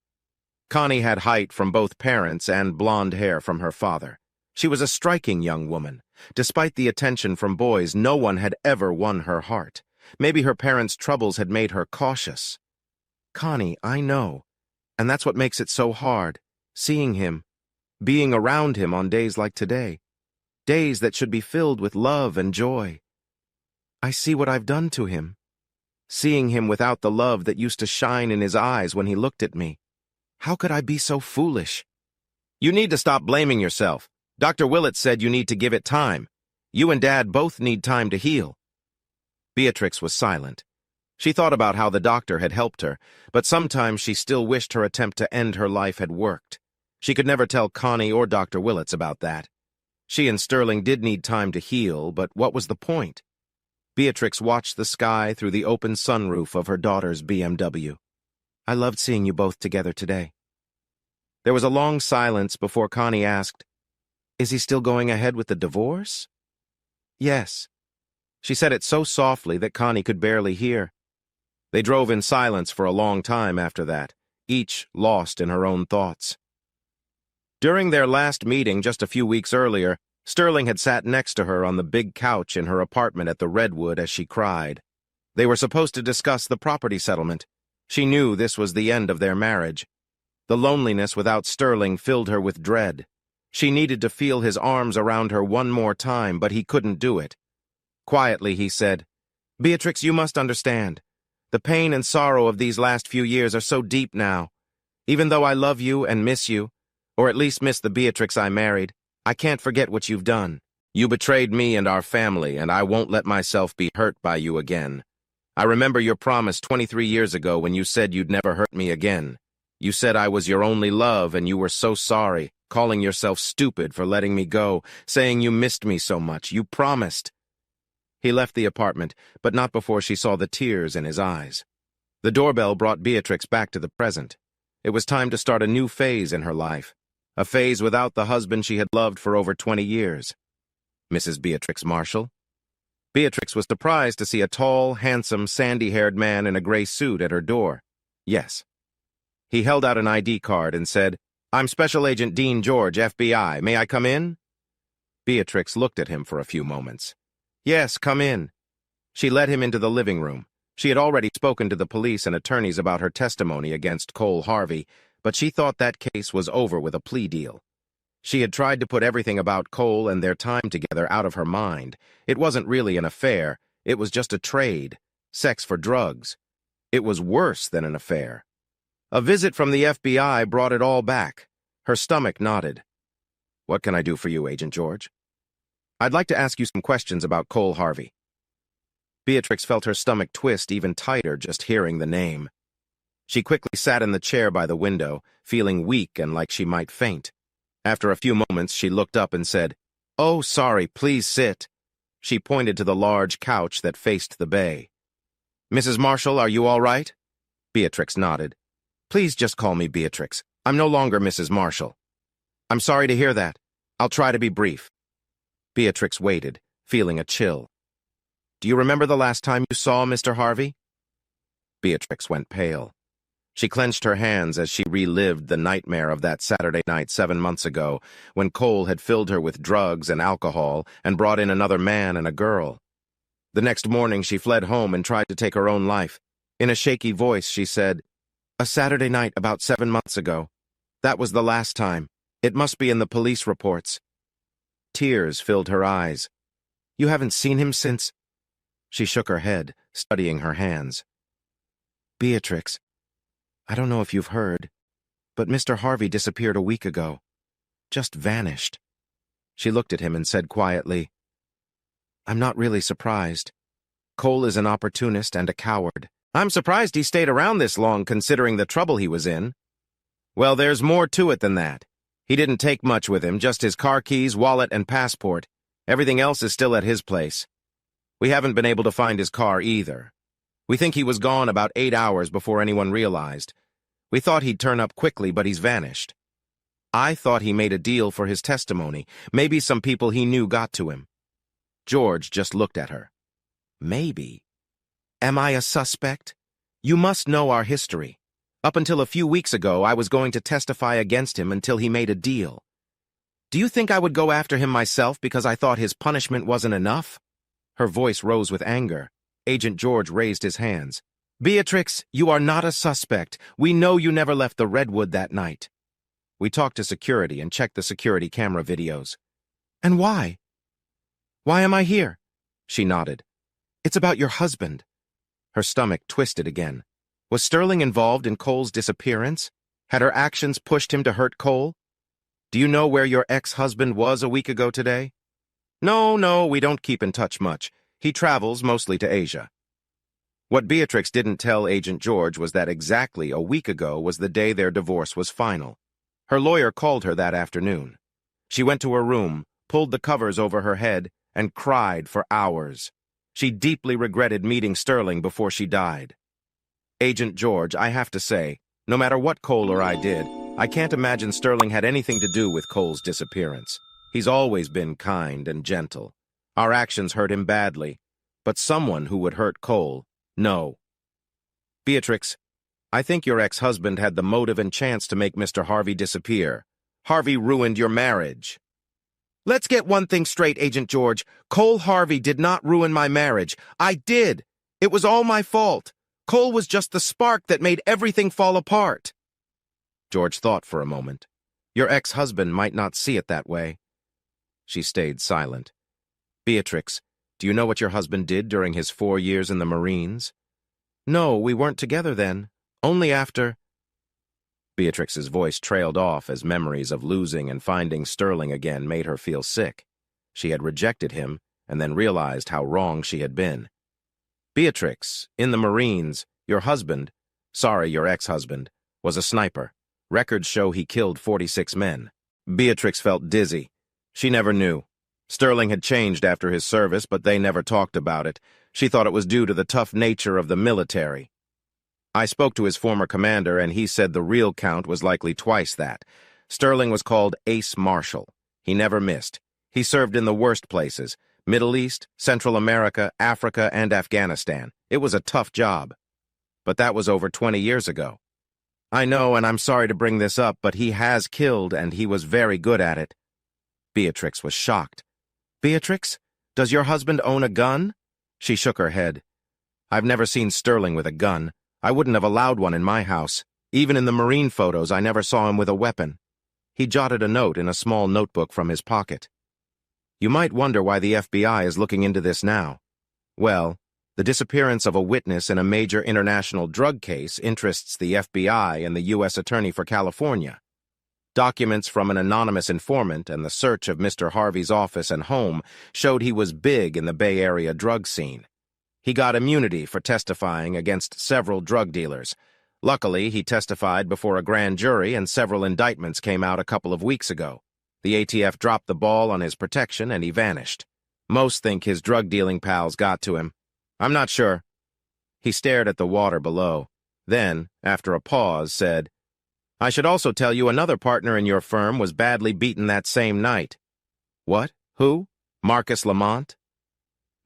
Connie had height from both parents and blonde hair from her father. She was a striking young woman. Despite the attention from boys, no one had ever won her heart. Maybe her parents' troubles had made her cautious. "Connie, I know. And that's what makes it so hard, seeing him, being around him on days like today, days that should be filled with love and joy. I see what I've done to him, seeing him without the love that used to shine in his eyes when he looked at me. How could I be so foolish?" "You need to stop blaming yourself. Dr. Willett said you need to give it time. You and Dad both need time to heal." Beatrix was silent. She thought about how the doctor had helped her, but sometimes she still wished her attempt to end her life had worked. She could never tell Connie or Dr. Willits about that. She and Sterling did need time to heal, but what was the point? Beatrix watched the sky through the open sunroof of her daughter's BMW. "I loved seeing you both together today." There was a long silence before Connie asked, "Is he still going ahead with the divorce?" "Yes." She said it so softly that Connie could barely hear. They drove in silence for a long time after that, each lost in her own thoughts. During their last meeting just a few weeks earlier, Sterling had sat next to her on the big couch in her apartment at the Redwood as she cried. They were supposed to discuss the property settlement. She knew this was the end of their marriage. The loneliness without Sterling filled her with dread. She needed to feel his arms around her one more time, but he couldn't do it. Quietly, he said, "Beatrix, you must understand. The pain and sorrow of these last few years are so deep now. Even though I love you and miss you, or at least miss the Beatrix I married, I can't forget what you've done. You betrayed me and our family, and I won't let myself be hurt by you again. I remember your promise 23 years ago when you said you'd never hurt me again. You said I was your only love, and you were so sorry, calling yourself stupid for letting me go, saying you missed me so much. You promised." He left the apartment, but not before she saw the tears in his eyes. The doorbell brought Beatrix back to the present. It was time to start a new phase in her life, a phase without the husband she had loved for over 20 years. "Mrs. Beatrix Marshall?" Beatrix was surprised to see a tall, handsome, sandy-haired man in a gray suit at her door. "Yes." He held out an ID card and said, "I'm Special Agent Dean George, FBI. May I come in?" Beatrix looked at him for a few moments. "Yes, come in." She led him into the living room. She had already spoken to the police and attorneys about her testimony against Cole Harvey, but she thought that case was over with a plea deal. She had tried to put everything about Cole and their time together out of her mind. It wasn't really an affair. It was just a trade. Sex for drugs. It was worse than an affair. A visit from the FBI brought it all back. Her stomach knotted. "What can I do for you, Agent George?" "I'd like to ask you some questions about Cole Harvey." Beatrix felt her stomach twist even tighter just hearing the name. She quickly sat in the chair by the window, feeling weak and like she might faint. After a few moments, she looked up and said, "Oh, sorry, please sit." She pointed to the large couch that faced the bay. "Mrs. Marshall, are you all right?" Beatrix nodded. "Please just call me Beatrix. I'm no longer Mrs. Marshall." "I'm sorry to hear that. I'll try to be brief." Beatrix waited, feeling a chill. "Do you remember the last time you saw Mr. Harvey?" Beatrix went pale. She clenched her hands as she relived the nightmare of that Saturday night 7 months ago, when Cole had filled her with drugs and alcohol and brought in another man and a girl. The next morning she fled home and tried to take her own life. In a shaky voice she said, "A Saturday night about 7 months ago. That was the last time. It must be in the police reports." Tears filled her eyes. "You haven't seen him since?" She shook her head, studying her hands. "Beatrix, I don't know if you've heard, but Mr. Harvey disappeared a week ago. Just vanished." She looked at him and said quietly, "I'm not really surprised. Cole is an opportunist and a coward. I'm surprised he stayed around this long considering the trouble he was in." "Well, there's more to it than that. He didn't take much with him, just his car keys, wallet, and passport. Everything else is still at his place. We haven't been able to find his car either. We think he was gone about 8 hours before anyone realized. We thought he'd turn up quickly, but he's vanished. I thought he made a deal for his testimony. Maybe some people he knew got to him." George just looked at her. "Maybe? Am I a suspect? You must know our history. Up until a few weeks ago, I was going to testify against him until he made a deal. Do you think I would go after him myself because I thought his punishment wasn't enough?" Her voice rose with anger. Agent George raised his hands. "Beatrix, you are not a suspect. We know you never left the Redwood that night. We talked to security and checked the security camera videos." "And why? Why am I here?" She nodded. "It's about your husband." Her stomach twisted again. Was Sterling involved in Cole's disappearance? Had her actions pushed him to hurt Cole? "Do you know where your ex-husband was a week ago today?" No, we don't keep in touch much. He travels mostly to Asia." What Beatrix didn't tell Agent George was that exactly a week ago was the day their divorce was final. Her lawyer called her that afternoon. She went to her room, pulled the covers over her head, and cried for hours. She deeply regretted meeting Sterling before she died. "Agent George, I have to say, no matter what Cole or I did, I can't imagine Sterling had anything to do with Cole's disappearance. He's always been kind and gentle. Our actions hurt him badly, but someone who would hurt Cole, no. Beatrix, I think your ex-husband had the motive and chance to make Mr. Harvey disappear. Harvey ruined your marriage." "Let's get one thing straight, Agent George. Cole Harvey did not ruin my marriage. I did. It was all my fault. Cole was just the spark that made everything fall apart." George thought for a moment. Your ex-husband might not see it that way. She stayed silent. "Beatrix, do you know what your husband did during his 4 years in the Marines?" "No, we weren't together then. Only after—" Beatrix's voice trailed off as memories of losing and finding Sterling again made her feel sick. She had rejected him and then realized how wrong she had been. "Beatrix, in the Marines, your husband, your ex-husband, was a sniper. Records show he killed 46 men. Beatrix felt dizzy. She never knew. Sterling had changed after his service, but they never talked about it. She thought it was due to the tough nature of the military. I spoke to his former commander, and he said the real count was likely twice that. Sterling was called Ace Marshal. He never missed. He served in the worst places: Middle East, Central America, Africa, and Afghanistan. It was a tough job. But that was over 20 years ago. I know, and I'm sorry to bring this up, but he has killed, and he was very good at it." Beatrix was shocked. "Beatrix, does your husband own a gun?" She shook her head. "I've never seen Sterling with a gun. I wouldn't have allowed one in my house. Even in the Marine photos, I never saw him with a weapon." He jotted a note in a small notebook from his pocket. "You might wonder why the FBI is looking into this now. Well, the disappearance of a witness in a major international drug case interests the FBI and the U.S. Attorney for California. Documents from an anonymous informant and the search of Mr. Harvey's office and home showed he was big in the Bay Area drug scene. He got immunity for testifying against several drug dealers. Luckily, he testified before a grand jury and several indictments came out a couple of weeks ago. The ATF dropped the ball on his protection and he vanished. Most think his drug-dealing pals got to him. I'm not sure." He stared at the water below. Then, after a pause, said, "I should also tell you another partner in your firm was badly beaten that same night." "What? Who? Marcus Lamont?"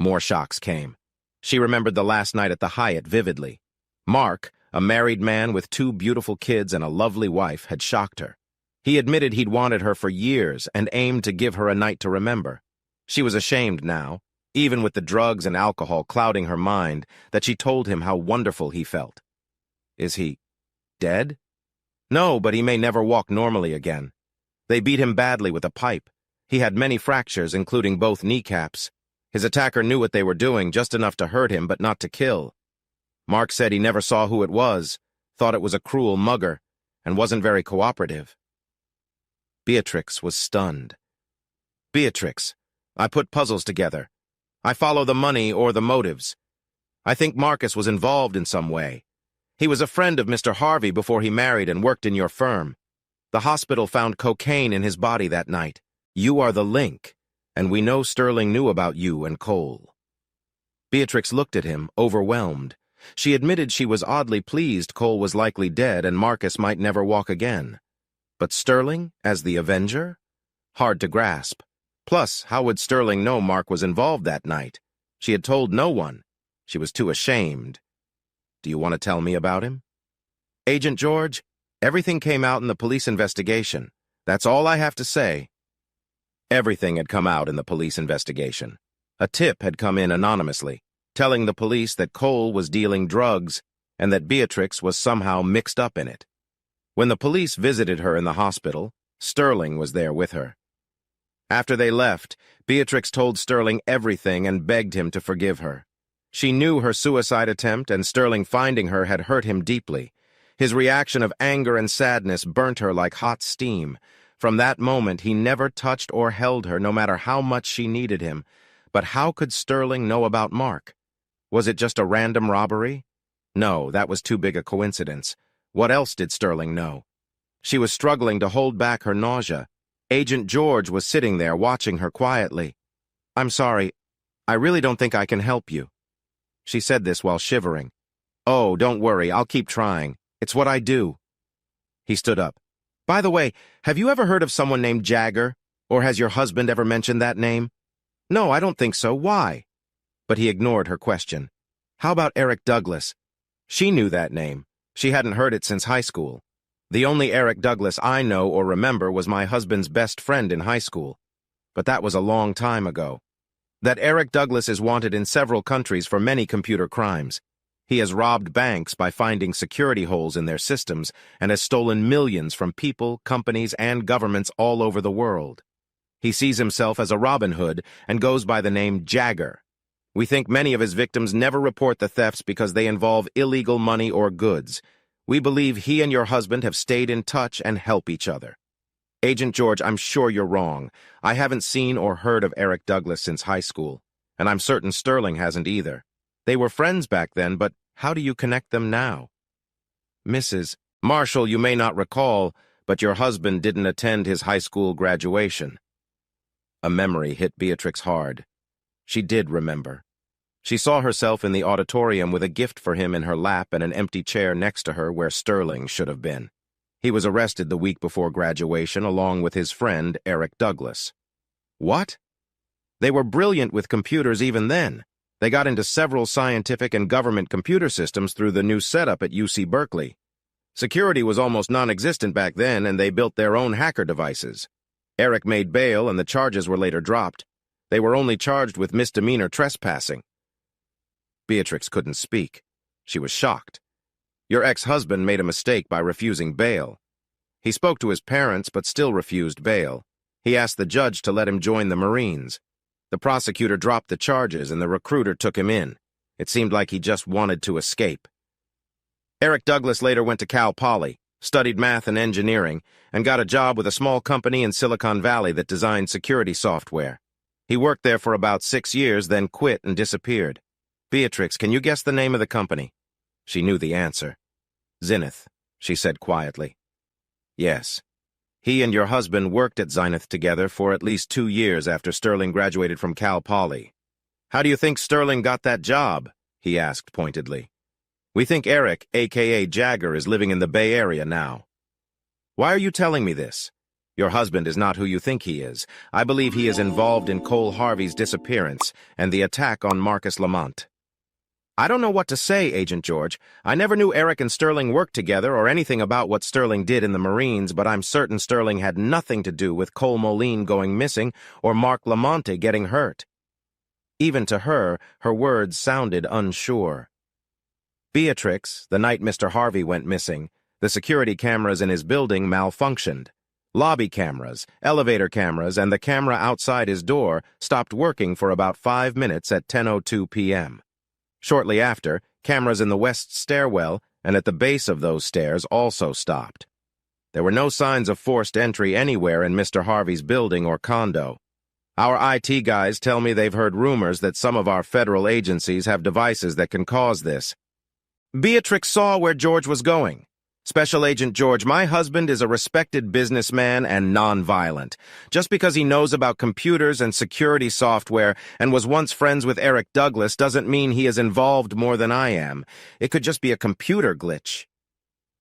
More shocks came. She remembered the last night at the Hyatt vividly. Mark, A married man with 2 beautiful kids and a lovely wife had shocked her. He admitted he'd wanted her for years and aimed to give her a night to remember. She was ashamed now, even with the drugs and alcohol clouding her mind, that she told him how wonderful he felt. Is he dead? No, but he may never walk normally again. They beat him badly with a pipe. He had many fractures, including both kneecaps. His attacker knew what they were doing, just enough to hurt him, but not to kill. Mark said he never saw who it was, thought it was a cruel mugger, and wasn't very cooperative. Beatrix was stunned. Beatrix, I put puzzles together. I follow the money or the motives. I think Marcus was involved in some way. He was a friend of Mr. Harvey before he married and worked in your firm. The hospital found cocaine in his body that night. You are the link, and we know Sterling knew about you and Cole. Beatrix looked at him, overwhelmed. She admitted she was oddly pleased Cole was likely dead and Marcus might never walk again. But Sterling, as the Avenger? Hard to grasp. Plus, how would Sterling know Mark was involved that night? She had told no one. She was too ashamed. Do you want to tell me about him? Agent George, everything came out in the police investigation. That's all I have to say. Everything had come out in the police investigation. A tip had come in anonymously, telling the police that Cole was dealing drugs and that Beatrix was somehow mixed up in it. When the police visited her in the hospital, Sterling was there with her. After they left, Beatrix told Sterling everything and begged him to forgive her. She knew her suicide attempt, and Sterling finding her had hurt him deeply. His reaction of anger and sadness burnt her like hot steam. From that moment, he never touched or held her, no matter how much she needed him. But how could Sterling know about Mark? Was it just a random robbery? No, that was too big a coincidence. What else did Sterling know? She was struggling to hold back her nausea. Agent George was sitting there watching her quietly. I'm sorry. I really don't think I can help you. She said this while shivering. Oh, don't worry, I'll keep trying. It's what I do. He stood up. By the way, have you ever heard of someone named Jagger? Or has your husband ever mentioned that name? No, I don't think so. Why? But he ignored her question. How about Eric Douglas? She knew that name. She hadn't heard it since high school. The only Eric Douglas I know or remember was my husband's best friend in high school. But that was a long time ago. That Eric Douglas is wanted in several countries for many computer crimes. He has robbed banks by finding security holes in their systems and has stolen millions from people, companies, and governments all over the world. He sees himself as a Robin Hood and goes by the name Jagger. We think many of his victims never report the thefts because they involve illegal money or goods. We believe he and your husband have stayed in touch and help each other. Agent George, I'm sure you're wrong. I haven't seen or heard of Eric Douglas since high school, and I'm certain Sterling hasn't either. They were friends back then, but how do you connect them now? Mrs. Marshall, you may not recall, but your husband didn't attend his high school graduation. A memory hit Beatrix hard. She did remember. She saw herself in the auditorium with a gift for him in her lap and an empty chair next to her where Sterling should have been. He was arrested the week before graduation along with his friend, Eric Douglas. What? They were brilliant with computers even then. They got into several scientific and government computer systems through the new setup at UC Berkeley. Security was almost non-existent back then, and they built their own hacker devices. Eric made bail, and the charges were later dropped. They were only charged with misdemeanor trespassing. Beatrix couldn't speak. She was shocked. Your ex-husband made a mistake by refusing bail. He spoke to his parents, but still refused bail. He asked the judge to let him join the Marines. The prosecutor dropped the charges, and the recruiter took him in. It seemed like he just wanted to escape. Eric Douglas later went to Cal Poly, studied math and engineering, and got a job with a small company in Silicon Valley that designed security software. He worked there for about 6 years, then quit and disappeared. Beatrix, can you guess the name of the company? She knew the answer. Zenith, she said quietly. Yes. He and your husband worked at Zenith together for at least 2 years after Sterling graduated from Cal Poly. How do you think Sterling got that job? He asked pointedly. We think Eric, a.k.a. Jagger, is living in the Bay Area now. Why are you telling me this? Your husband is not who you think he is. I believe he is involved in Cole Harvey's disappearance and the attack on Marcus Lamont. I don't know what to say, Agent George. I never knew Eric and Sterling worked together or anything about what Sterling did in the Marines, but I'm certain Sterling had nothing to do with Cole Moline going missing or Mark Lamonte getting hurt. Even to her, her words sounded unsure. Beatrix, the night Mr. Harvey went missing, the security cameras in his building malfunctioned. Lobby cameras, elevator cameras, and the camera outside his door stopped working for about 5 minutes at 10:02 p.m. Shortly after, cameras in the west stairwell and at the base of those stairs also stopped. There were no signs of forced entry anywhere in Mr. Harvey's building or condo. Our IT guys tell me they've heard rumors that some of our federal agencies have devices that can cause this. Beatrix saw where George was going. Special Agent George, my husband is a respected businessman and non-violent. Just because he knows about computers and security software and was once friends with Eric Douglas doesn't mean he is involved more than I am. It could just be a computer glitch.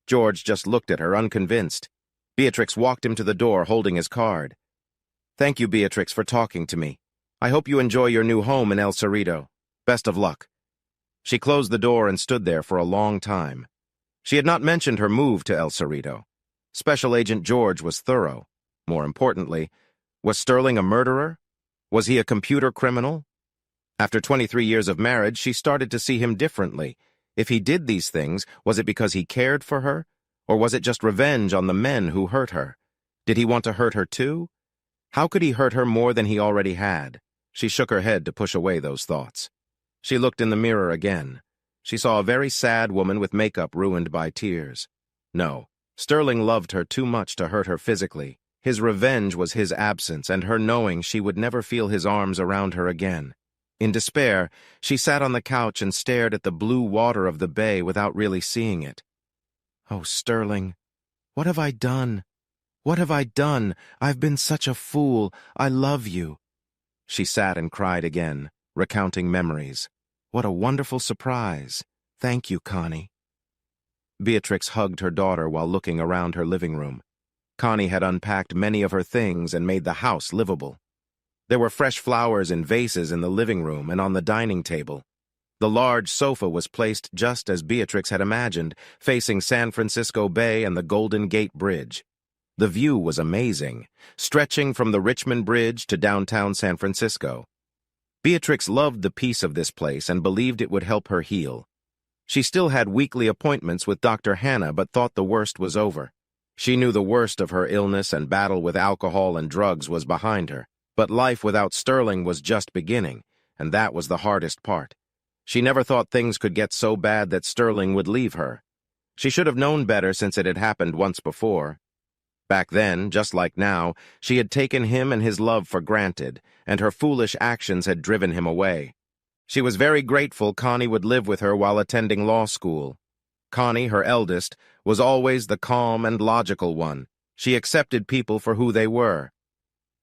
George just looked at her, unconvinced. Beatrix walked him to the door, holding his card. Thank you, Beatrix, for talking to me. I hope you enjoy your new home in El Cerrito. Best of luck. She closed the door and stood there for a long time. She had not mentioned her move to El Cerrito. Special Agent George was thorough. More importantly, was Sterling a murderer? Was he a computer criminal? After 23 years of marriage, she started to see him differently. If he did these things, was it because he cared for her? Or was it just revenge on the men who hurt her? Did he want to hurt her too? How could he hurt her more than he already had? She shook her head to push away those thoughts. She looked in the mirror again. She saw a very sad woman with makeup ruined by tears. No, Sterling loved her too much to hurt her physically. His revenge was his absence and her knowing she would never feel his arms around her again. In despair, she sat on the couch and stared at the blue water of the bay without really seeing it. Oh, Sterling, what have I done? What have I done? I've been such a fool. I love you. She sat and cried again, recounting memories. What a wonderful surprise. Thank you, Connie. Beatrix hugged her daughter while looking around her living room. Connie had unpacked many of her things and made the house livable. There were fresh flowers in vases in the living room and on the dining table. The large sofa was placed just as Beatrix had imagined, facing San Francisco Bay and the Golden Gate Bridge. The view was amazing, stretching from the Richmond Bridge to downtown San Francisco. Beatrix loved the peace of this place and believed it would help her heal. She still had weekly appointments with Dr. Hannah but thought the worst was over. She knew the worst of her illness and battle with alcohol and drugs was behind her, but life without Sterling was just beginning, and that was the hardest part. She never thought things could get so bad that Sterling would leave her. She should have known better since it had happened once before. Back then, just like now, she had taken him and his love for granted, and her foolish actions had driven him away. She was very grateful Connie would live with her while attending law school. Connie, her eldest, was always the calm and logical one. She accepted people for who they were.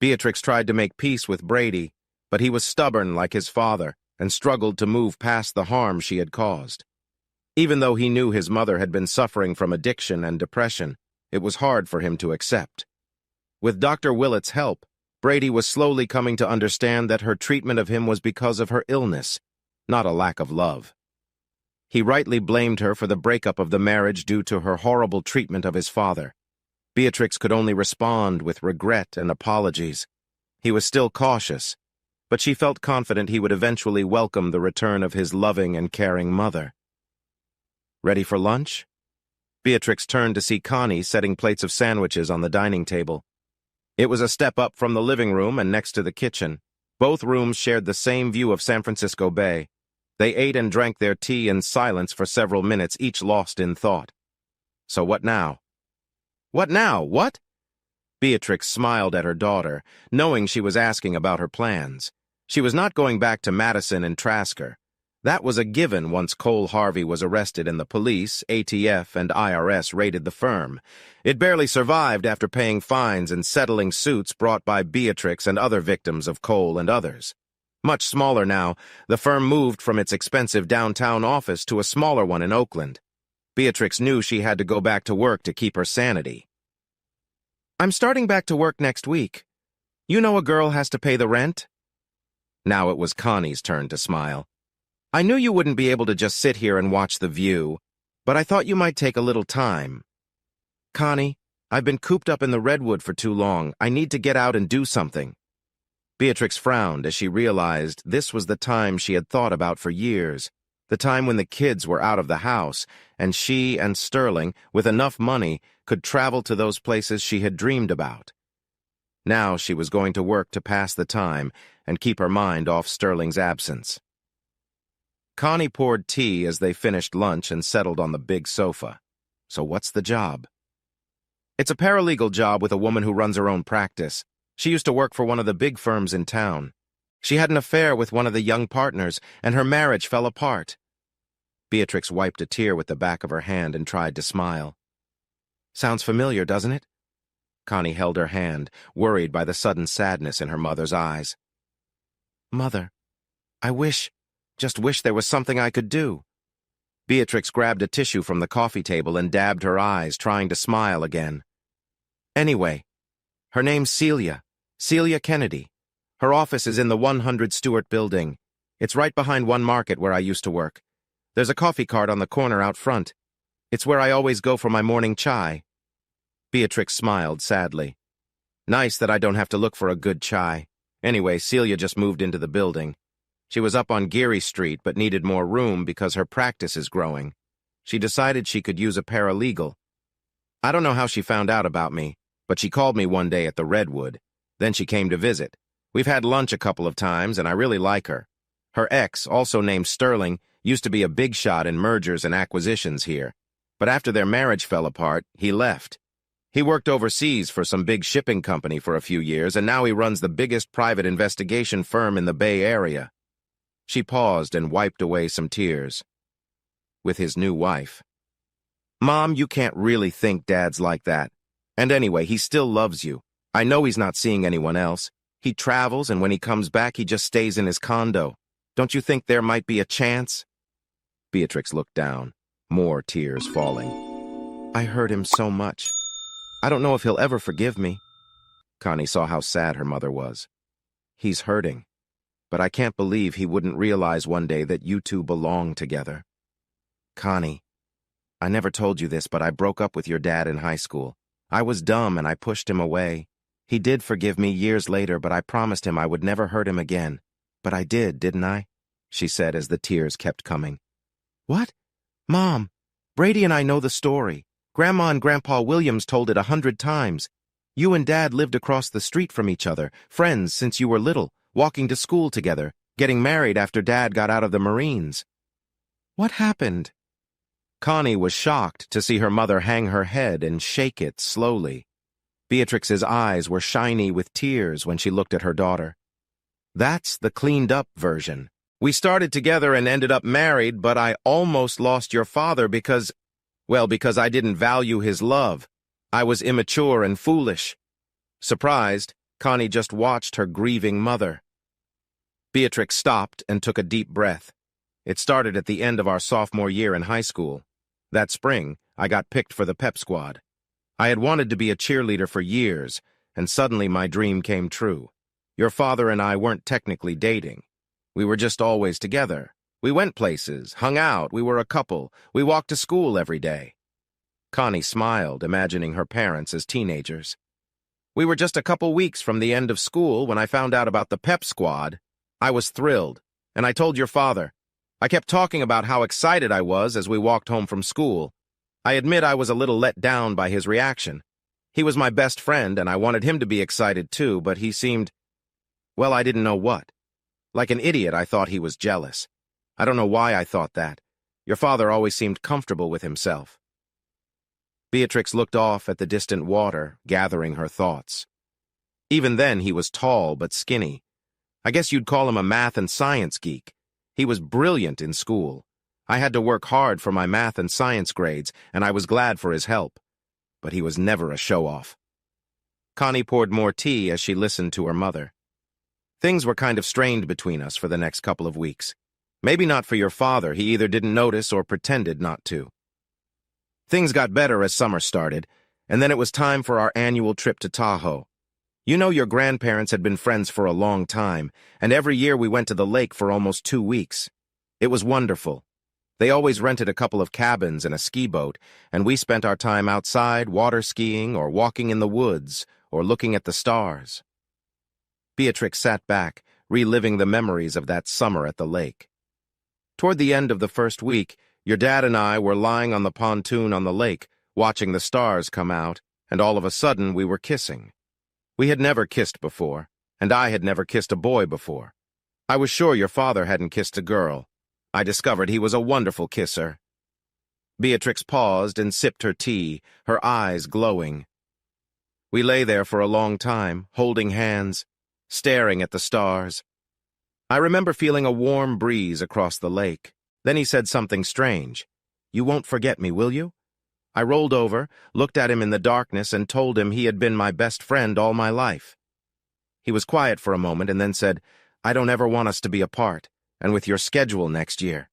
Beatrix tried to make peace with Brady, but he was stubborn like his father and struggled to move past the harm she had caused. Even though he knew his mother had been suffering from addiction and depression, it was hard for him to accept. With Dr. Willett's help, Brady was slowly coming to understand that her treatment of him was because of her illness, not a lack of love. He rightly blamed her for the breakup of the marriage due to her horrible treatment of his father. Beatrix could only respond with regret and apologies. He was still cautious, but she felt confident he would eventually welcome the return of his loving and caring mother. Ready for lunch? Beatrix turned to see Connie setting plates of sandwiches on the dining table. It was a step up from the living room and next to the kitchen. Both rooms shared the same view of San Francisco Bay. They ate and drank their tea in silence for several minutes, each lost in thought. So what now? What now? What? Beatrix smiled at her daughter, knowing she was asking about her plans. She was not going back to Madison and Trasker. That was a given once Cole Harvey was arrested and the police, ATF, and IRS raided the firm. It barely survived after paying fines and settling suits brought by Beatrix and other victims of Cole and others. Much smaller now, the firm moved from its expensive downtown office to a smaller one in Oakland. Beatrix knew she had to go back to work to keep her sanity. I'm starting back to work next week. You know a girl has to pay the rent? Now it was Connie's turn to smile. I knew you wouldn't be able to just sit here and watch the view, but I thought you might take a little time. Connie, I've been cooped up in the redwood for too long. I need to get out and do something. Beatrix frowned as she realized this was the time she had thought about for years, the time when the kids were out of the house, and she and Sterling, with enough money, could travel to those places she had dreamed about. Now she was going to work to pass the time and keep her mind off Sterling's absence. Connie poured tea as they finished lunch and settled on the big sofa. So what's the job? It's a paralegal job with a woman who runs her own practice. She used to work for one of the big firms in town. She had an affair with one of the young partners, and her marriage fell apart. Beatrix wiped a tear with the back of her hand and tried to smile. Sounds familiar, doesn't it? Connie held her hand, worried by the sudden sadness in her mother's eyes. Mother, just wish there was something I could do. Beatrix grabbed a tissue from the coffee table and dabbed her eyes, trying to smile again. Anyway, her name's Celia Kennedy. Her office is in the 100 Stewart building. It's right behind One Market where I used to work. There's a coffee cart on the corner out front. It's where I always go for my morning chai. Beatrix smiled sadly. Nice that I don't have to look for a good chai. Anyway, Celia just moved into the building. She was up on Geary Street but needed more room because her practice is growing. She decided she could use a paralegal. I don't know how she found out about me, but she called me one day at the Redwood. Then she came to visit. We've had lunch a couple of times, and I really like her. Her ex, also named Sterling, used to be a big shot in mergers and acquisitions here. But after their marriage fell apart, he left. He worked overseas for some big shipping company for a few years, and now he runs the biggest private investigation firm in the Bay Area. She paused and wiped away some tears. With his new wife. Mom, you can't really think Dad's like that. And anyway, he still loves you. I know he's not seeing anyone else. He travels, and when he comes back, he just stays in his condo. Don't you think there might be a chance? Beatrix looked down, more tears falling. I hurt him so much. I don't know if he'll ever forgive me. Connie saw how sad her mother was. He's hurting. But I can't believe he wouldn't realize one day that you two belong together. Connie, I never told you this, but I broke up with your dad in high school. I was dumb and I pushed him away. He did forgive me years later, but I promised him I would never hurt him again. But I did, didn't I? She said as the tears kept coming. What? Mom, Brady and I know the story. Grandma and Grandpa Williams told it 100 times. You and Dad lived across the street from each other, friends since you were little, walking to school together, getting married after Dad got out of the Marines. What happened? Connie was shocked to see her mother hang her head and shake it slowly. Beatrix's eyes were shiny with tears when she looked at her daughter. That's the cleaned-up version. We started together and ended up married, but I almost lost your father because I didn't value his love. I was immature and foolish. Surprised, Connie just watched her grieving mother. Beatrix stopped and took a deep breath. It started at the end of our sophomore year in high school. That spring, I got picked for the pep squad. I had wanted to be a cheerleader for years, and suddenly my dream came true. Your father and I weren't technically dating. We were just always together. We went places, hung out, we were a couple. We walked to school every day. Connie smiled, imagining her parents as teenagers. We were just a couple weeks from the end of school when I found out about the pep squad. I was thrilled, and I told your father. I kept talking about how excited I was as we walked home from school. I admit I was a little let down by his reaction. He was my best friend, and I wanted him to be excited too, but he seemed, well, I didn't know what. Like an idiot, I thought he was jealous. I don't know why I thought that. Your father always seemed comfortable with himself. Beatrix looked off at the distant water, gathering her thoughts. Even then, he was tall but skinny. I guess you'd call him a math and science geek. He was brilliant in school. I had to work hard for my math and science grades, and I was glad for his help. But he was never a show-off. Connie poured more tea as she listened to her mother. Things were kind of strained between us for the next couple of weeks. Maybe not for your father. He either didn't notice or pretended not to. Things got better as summer started, and then it was time for our annual trip to Tahoe. You know, your grandparents had been friends for a long time, and every year we went to the lake for almost 2 weeks. It was wonderful. They always rented a couple of cabins and a ski boat, and we spent our time outside water skiing or walking in the woods or looking at the stars. Beatrix sat back, reliving the memories of that summer at the lake. Toward the end of the first week, your dad and I were lying on the pontoon on the lake, watching the stars come out, and all of a sudden we were kissing. We had never kissed before, and I had never kissed a boy before. I was sure your father hadn't kissed a girl. I discovered he was a wonderful kisser. Beatrix paused and sipped her tea, her eyes glowing. We lay there for a long time, holding hands, staring at the stars. I remember feeling a warm breeze across the lake. Then he said something strange. "You won't forget me, will you?" I rolled over, looked at him in the darkness, and told him he had been my best friend all my life. He was quiet for a moment and then said, "I don't ever want us to be apart, and with your schedule next year."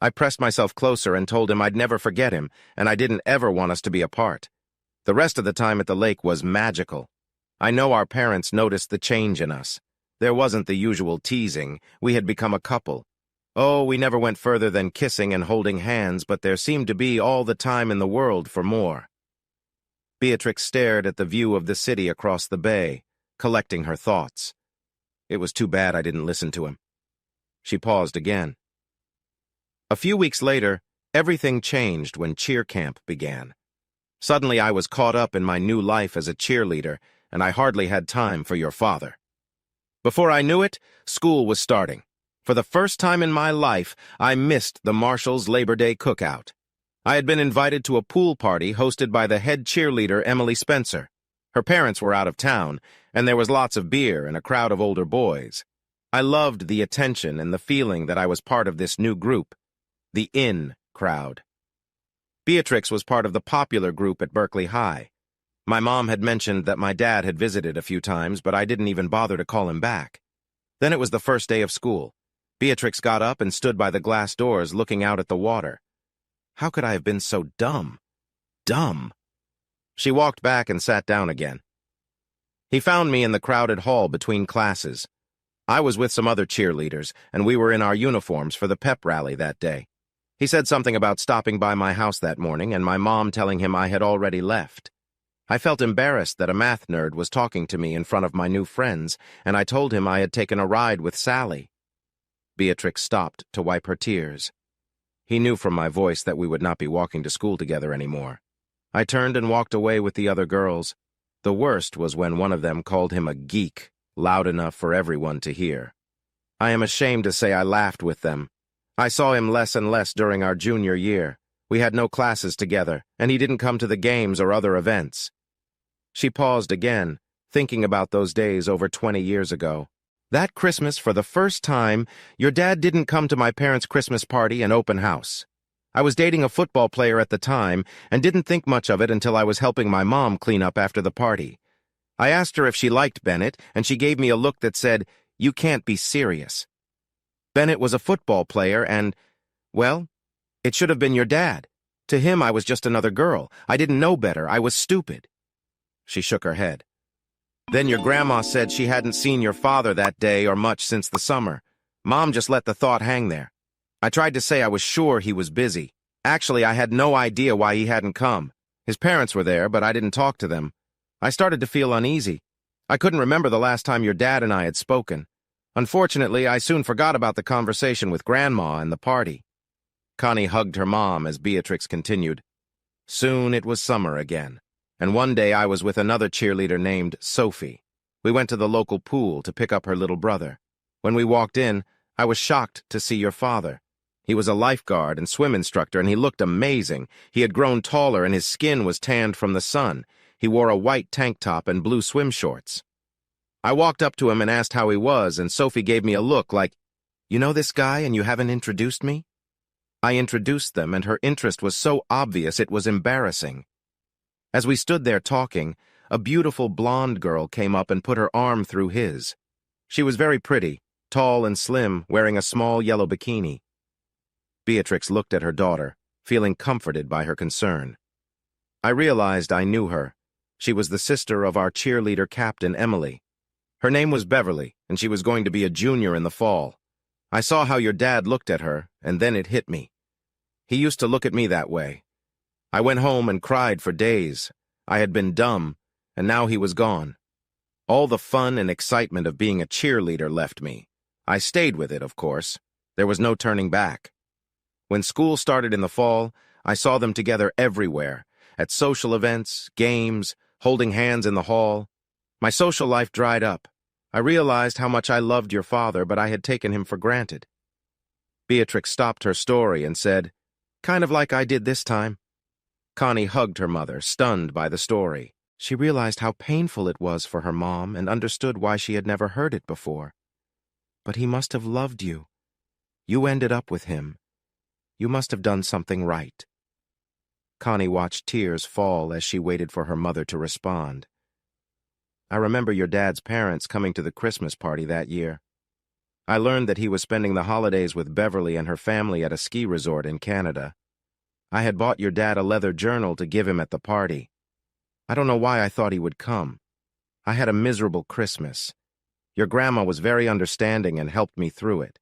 I pressed myself closer and told him I'd never forget him, and I didn't ever want us to be apart. The rest of the time at the lake was magical. I know our parents noticed the change in us. There wasn't the usual teasing. We had become a couple. Oh, we never went further than kissing and holding hands, but there seemed to be all the time in the world for more. Beatrix stared at the view of the city across the bay, collecting her thoughts. It was too bad I didn't listen to him. She paused again. A few weeks later, everything changed when cheer camp began. Suddenly I was caught up in my new life as a cheerleader, and I hardly had time for your father. Before I knew it, school was starting. For the first time in my life, I missed the Marshall's Labor Day cookout. I had been invited to a pool party hosted by the head cheerleader, Emily Spencer. Her parents were out of town, and there was lots of beer and a crowd of older boys. I loved the attention and the feeling that I was part of this new group, the in crowd. Beatrix was part of the popular group at Berkeley High. My mom had mentioned that my dad had visited a few times, but I didn't even bother to call him back. Then it was the first day of school. Beatrix got up and stood by the glass doors looking out at the water. How could I have been so dumb? Dumb. She walked back and sat down again. He found me in the crowded hall between classes. I was with some other cheerleaders, and we were in our uniforms for the pep rally that day. He said something about stopping by my house that morning and my mom telling him I had already left. I felt embarrassed that a math nerd was talking to me in front of my new friends, and I told him I had taken a ride with Sally. Beatrix stopped to wipe her tears. He knew from my voice that we would not be walking to school together anymore. I turned and walked away with the other girls. The worst was when one of them called him a geek, loud enough for everyone to hear. I am ashamed to say I laughed with them. I saw him less and less during our junior year. We had no classes together, and he didn't come to the games or other events. She paused again, thinking about those days over 20 years ago. That Christmas, for the first time, your dad didn't come to my parents' Christmas party and open house. I was dating a football player at the time and didn't think much of it until I was helping my mom clean up after the party. I asked her if she liked Bennett, and she gave me a look that said, "You can't be serious." Bennett was a football player and, well, it should have been your dad. To him, I was just another girl. I didn't know better. I was stupid. She shook her head. Then your grandma said she hadn't seen your father that day or much since the summer. Mom just let the thought hang there. I tried to say I was sure he was busy. Actually, I had no idea why he hadn't come. His parents were there, but I didn't talk to them. I started to feel uneasy. I couldn't remember the last time your dad and I had spoken. Unfortunately, I soon forgot about the conversation with Grandma and the party. Connie hugged her mom as Beatrix continued. Soon it was summer again, and one day I was with another cheerleader named Sophie. We went to the local pool to pick up her little brother. When we walked in, I was shocked to see your father. He was a lifeguard and swim instructor, and he looked amazing. He had grown taller, and his skin was tanned from the sun. He wore a white tank top and blue swim shorts. I walked up to him and asked how he was, and Sophie gave me a look like, "You know this guy and you haven't introduced me?" I introduced them, and her interest was so obvious it was embarrassing. As we stood there talking, a beautiful blonde girl came up and put her arm through his. She was very pretty, tall and slim, wearing a small yellow bikini. Beatrix looked at her daughter, feeling comforted by her concern. I realized I knew her. She was the sister of our cheerleader captain, Emily. Her name was Beverly, and she was going to be a junior in the fall. I saw how your dad looked at her, and then it hit me. He used to look at me that way. I went home and cried for days. I had been dumb, and now he was gone. All the fun and excitement of being a cheerleader left me. I stayed with it, of course. There was no turning back. When school started in the fall, I saw them together everywhere, at social events, games, holding hands in the hall. My social life dried up. I realized how much I loved your father, but I had taken him for granted. Beatrix stopped her story and said, "Kind of like I did this time." Connie hugged her mother, stunned by the story. She realized how painful it was for her mom and understood why she had never heard it before. "But he must have loved you. You ended up with him. You must have done something right." Connie watched tears fall as she waited for her mother to respond. "I remember your dad's parents coming to the Christmas party that year. I learned that he was spending the holidays with Beverly and her family at a ski resort in Canada. I had bought your dad a leather journal to give him at the party. I don't know why I thought he would come. I had a miserable Christmas. Your grandma was very understanding and helped me through it.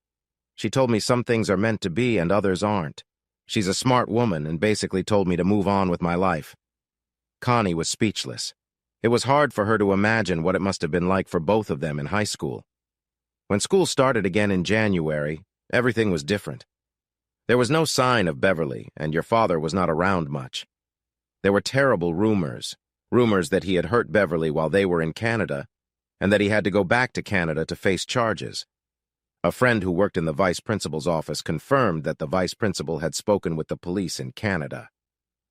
She told me some things are meant to be and others aren't. She's a smart woman and basically told me to move on with my life." Connie was speechless. It was hard for her to imagine what it must have been like for both of them in high school. When school started again in January, everything was different. There was no sign of Beverly, and your father was not around much. There were terrible rumors that he had hurt Beverly while they were in Canada, and that he had to go back to Canada to face charges. A friend who worked in the vice principal's office confirmed that the vice principal had spoken with the police in Canada.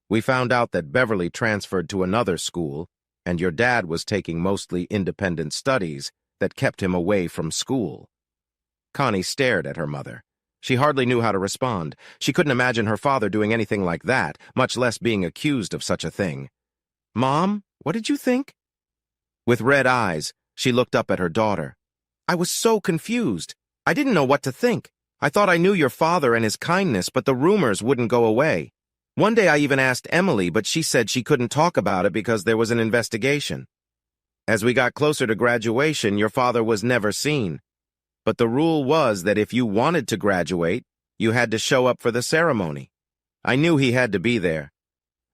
We found out that Beverly transferred to another school, and your dad was taking mostly independent studies that kept him away from school. Connie stared at her mother. She hardly knew how to respond. She couldn't imagine her father doing anything like that, much less being accused of such a thing. "Mom, what did you think?" With red eyes, she looked up at her daughter. "I was so confused. I didn't know what to think. I thought I knew your father and his kindness, but the rumors wouldn't go away. One day I even asked Emily, but she said she couldn't talk about it because there was an investigation. As we got closer to graduation, your father was never seen. But the rule was that if you wanted to graduate, you had to show up for the ceremony. I knew he had to be there.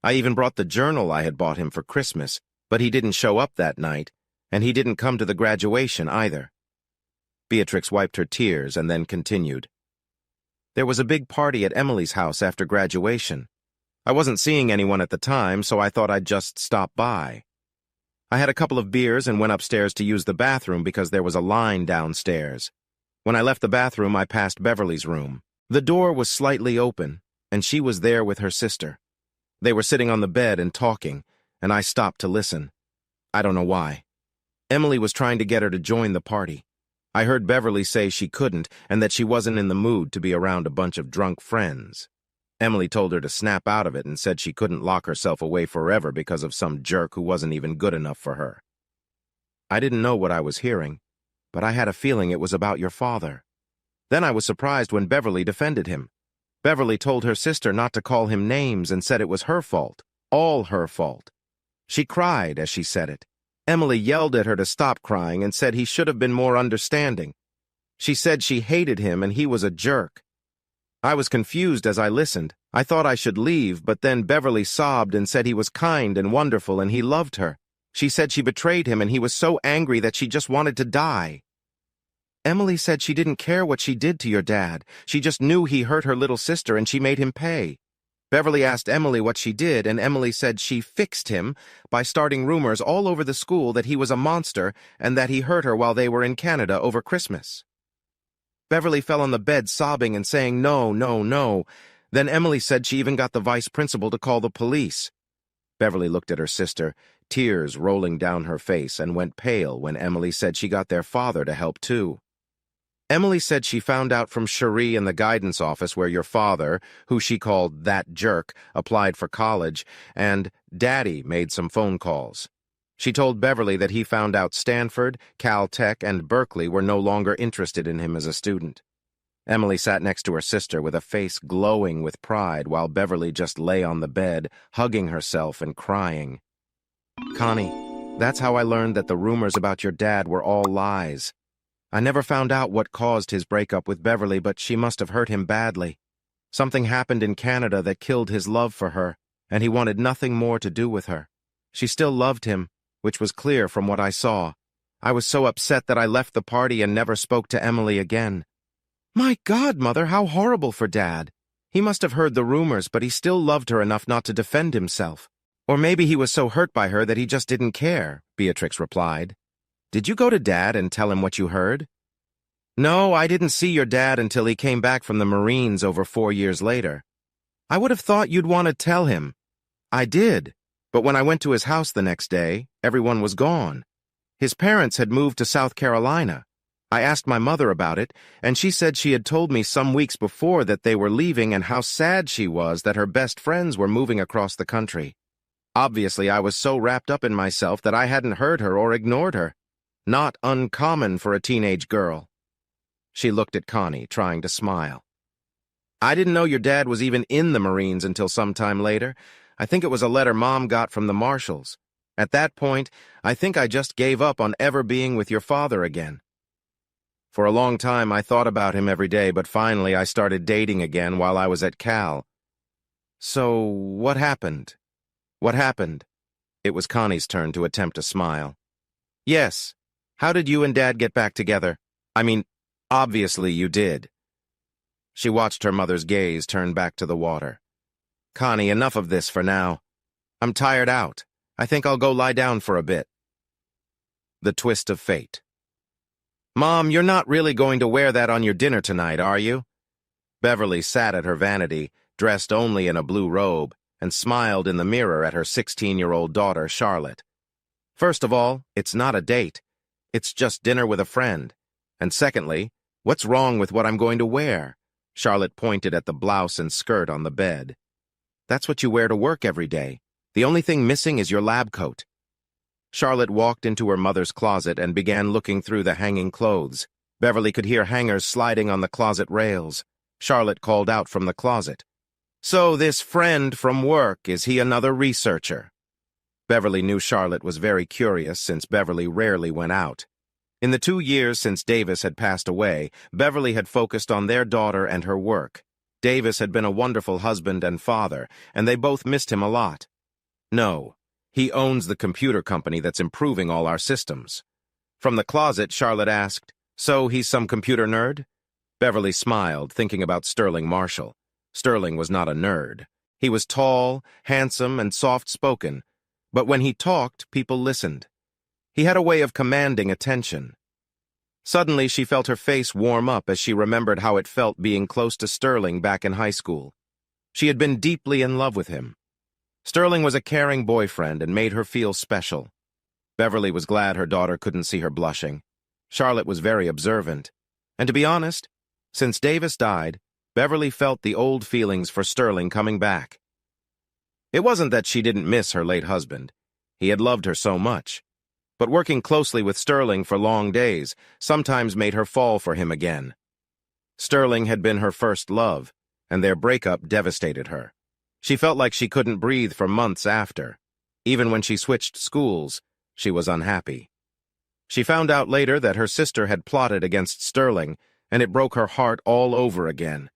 I even brought the journal I had bought him for Christmas, but he didn't show up that night, and he didn't come to the graduation either." Beatrix wiped her tears and then continued. "There was a big party at Emily's house after graduation. I wasn't seeing anyone at the time, so I thought I'd just stop by. I had a couple of beers and went upstairs to use the bathroom because there was a line downstairs. When I left the bathroom, I passed Beverly's room. The door was slightly open, and she was there with her sister. They were sitting on the bed and talking, and I stopped to listen. I don't know why. Emily was trying to get her to join the party. I heard Beverly say she couldn't and that she wasn't in the mood to be around a bunch of drunk friends. Emily told her to snap out of it and said she couldn't lock herself away forever because of some jerk who wasn't even good enough for her. I didn't know what I was hearing, but I had a feeling it was about your father. Then I was surprised when Beverly defended him. Beverly told her sister not to call him names and said it was her fault, all her fault. She cried as she said it. Emily yelled at her to stop crying and said he should have been more understanding. She said she hated him and he was a jerk. I was confused as I listened. I thought I should leave, but then Beverly sobbed and said he was kind and wonderful and he loved her. She said she betrayed him and he was so angry that she just wanted to die. Emily said she didn't care what she did to your dad. She just knew he hurt her little sister and she made him pay. Beverly asked Emily what she did, and Emily said she fixed him by starting rumors all over the school that he was a monster and that he hurt her while they were in Canada over Christmas. Beverly fell on the bed sobbing and saying no, no, no. Then Emily said she even got the vice principal to call the police. Beverly looked at her sister, tears rolling down her face, and went pale when Emily said she got their father to help too. Emily said she found out from Cherie in the guidance office where your father, who she called that jerk, applied for college, and Daddy made some phone calls. She told Beverly that he found out Stanford, Caltech, and Berkeley were no longer interested in him as a student. Emily sat next to her sister with a face glowing with pride while Beverly just lay on the bed, hugging herself and crying. "Connie, that's how I learned that the rumors about your dad were all lies. I never found out what caused his breakup with Beverly, but she must have hurt him badly. Something happened in Canada that killed his love for her, and he wanted nothing more to do with her. She still loved him, which was clear from what I saw. I was so upset that I left the party and never spoke to Emily again. My God, Mother, how horrible for Dad. He must have heard the rumors, but he still loved her enough not to defend himself. Or maybe he was so hurt by her that he just didn't care, Beatrix replied. Did you go to Dad and tell him what you heard? No, I didn't see your dad until he came back from the Marines over 4 years later. I would have thought you'd want to tell him. I did, but when I went to his house the next day, everyone was gone. His parents had moved to South Carolina. I asked my mother about it, and she said she had told me some weeks before that they were leaving and how sad she was that her best friends were moving across the country. Obviously, I was so wrapped up in myself that I hadn't heard her or ignored her. Not uncommon for a teenage girl. She looked at Connie, trying to smile. I didn't know your dad was even in the Marines until some time later. I think it was a letter Mom got from the marshals. At that point, I think I just gave up on ever being with your father again. For a long time, I thought about him every day, but finally I started dating again while I was at Cal. So, what happened? What happened? It was Connie's turn to attempt a smile. Yes. How did you and Dad get back together? I mean, obviously you did. She watched her mother's gaze turn back to the water. Connie, enough of this for now. I'm tired out. I think I'll go lie down for a bit. The twist of fate. Mom, you're not really going to wear that on your dinner tonight, are you? Beverly sat at her vanity, dressed only in a blue robe, and smiled in the mirror at her 16-year-old daughter, Charlotte. First of all, it's not a date. It's just dinner with a friend. And secondly, what's wrong with what I'm going to wear? Charlotte pointed at the blouse and skirt on the bed. That's what you wear to work every day. The only thing missing is your lab coat. Charlotte walked into her mother's closet and began looking through the hanging clothes. Beverly could hear hangers sliding on the closet rails. Charlotte called out from the closet. So this friend from work, is he another researcher? Beverly knew Charlotte was very curious since Beverly rarely went out. In the 2 years since Davis had passed away, Beverly had focused on their daughter and her work. Davis had been a wonderful husband and father, and they both missed him a lot. No, he owns the computer company that's improving all our systems. From the closet, Charlotte asked, So he's some computer nerd? Beverly smiled, thinking about Sterling Marshall. Sterling was not a nerd. He was tall, handsome, and soft-spoken, but when he talked, people listened. He had a way of commanding attention. Suddenly, she felt her face warm up as she remembered how it felt being close to Sterling back in high school. She had been deeply in love with him. Sterling was a caring boyfriend and made her feel special. Beverly was glad her daughter couldn't see her blushing. Charlotte was very observant. And to be honest, since Davis died, Beverly felt the old feelings for Sterling coming back. It wasn't that she didn't miss her late husband. He had loved her so much. But working closely with Sterling for long days sometimes made her fall for him again. Sterling had been her first love, and their breakup devastated her. She felt like she couldn't breathe for months after. Even when she switched schools, she was unhappy. She found out later that her sister had plotted against Sterling, and it broke her heart all over again.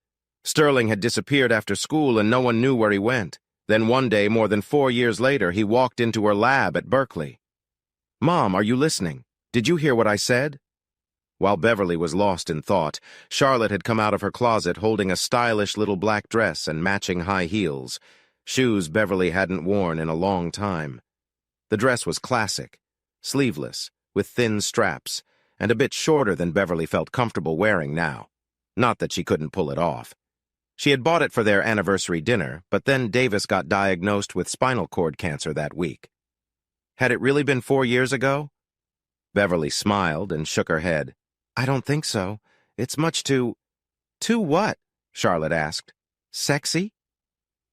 Sterling had disappeared after school and no one knew where he went. Then one day, more than 4 years later, he walked into her lab at Berkeley. Mom, are you listening? Did you hear what I said? While Beverly was lost in thought, Charlotte had come out of her closet holding a stylish little black dress and matching high heels, shoes Beverly hadn't worn in a long time. The dress was classic, sleeveless, with thin straps, and a bit shorter than Beverly felt comfortable wearing now. Not that she couldn't pull it off. She had bought it for their anniversary dinner, but then Davis got diagnosed with spinal cord cancer that week. Had it really been 4 years ago? Beverly smiled and shook her head. I don't think so. It's much too... Too what? Charlotte asked. Sexy?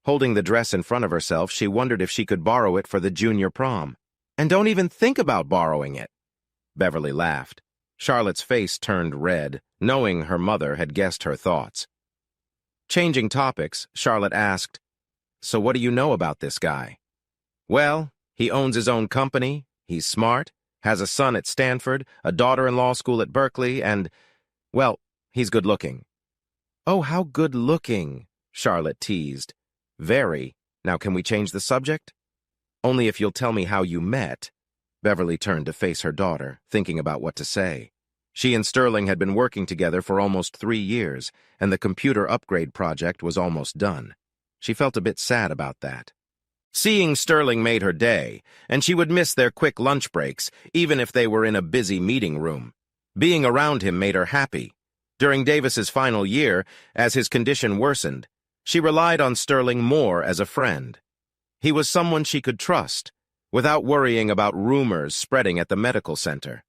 Holding the dress in front of herself, she wondered if she could borrow it for the junior prom. And don't even think about borrowing it. Beverly laughed. Charlotte's face turned red, knowing her mother had guessed her thoughts. Changing topics, Charlotte asked, So what do you know about this guy? Well, he owns his own company, he's smart, Has a son at Stanford, a daughter in law school at Berkeley, and, well, he's good-looking." "Oh, how good-looking," Charlotte teased. "Very. Now can we change the subject?" "Only if you'll tell me how you met." Beverly turned to face her daughter, thinking about what to say. She and Sterling had been working together for almost 3 years, and the computer upgrade project was almost done. She felt a bit sad about that. Seeing Sterling made her day, and she would miss their quick lunch breaks, even if they were in a busy meeting room. Being around him made her happy. During Davis's final year, as his condition worsened, she relied on Sterling more as a friend. He was someone she could trust, without worrying about rumors spreading at the medical center.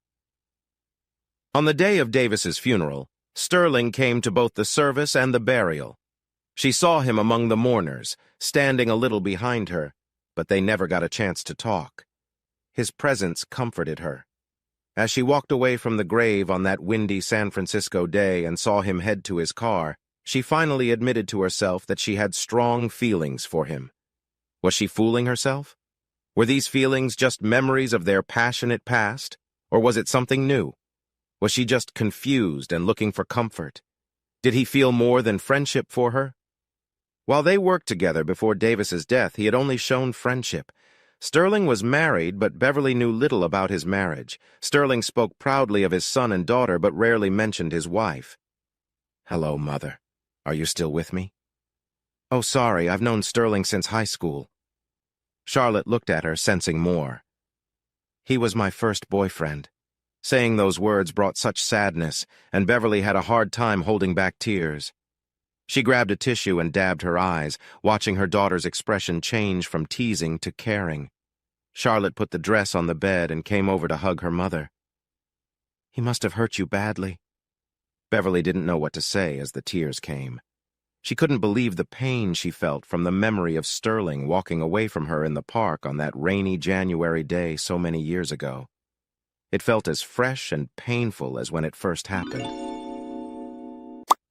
On the day of Davis's funeral, Sterling came to both the service and the burial. She saw him among the mourners, standing a little behind her, but they never got a chance to talk. His presence comforted her. As she walked away from the grave on that windy San Francisco day and saw him head to his car, she finally admitted to herself that she had strong feelings for him. Was she fooling herself? Were these feelings just memories of their passionate past, or was it something new? Was she just confused and looking for comfort? Did he feel more than friendship for her? While they worked together before Davis's death, he had only shown friendship. Sterling was married, but Beverly knew little about his marriage. Sterling spoke proudly of his son and daughter, but rarely mentioned his wife. "Hello, Mother. Are you still with me?" "Oh, sorry, I've known Sterling since high school." Charlotte looked at her, sensing more. "He was my first boyfriend." Saying those words brought such sadness, and Beverly had a hard time holding back tears. She grabbed a tissue and dabbed her eyes, watching her daughter's expression change from teasing to caring. Charlotte put the dress on the bed and came over to hug her mother. "He must have hurt you badly." Beverly didn't know what to say as the tears came. She couldn't believe the pain she felt from the memory of Sterling walking away from her in the park on that rainy January day so many years ago. It felt as fresh and painful as when it first happened.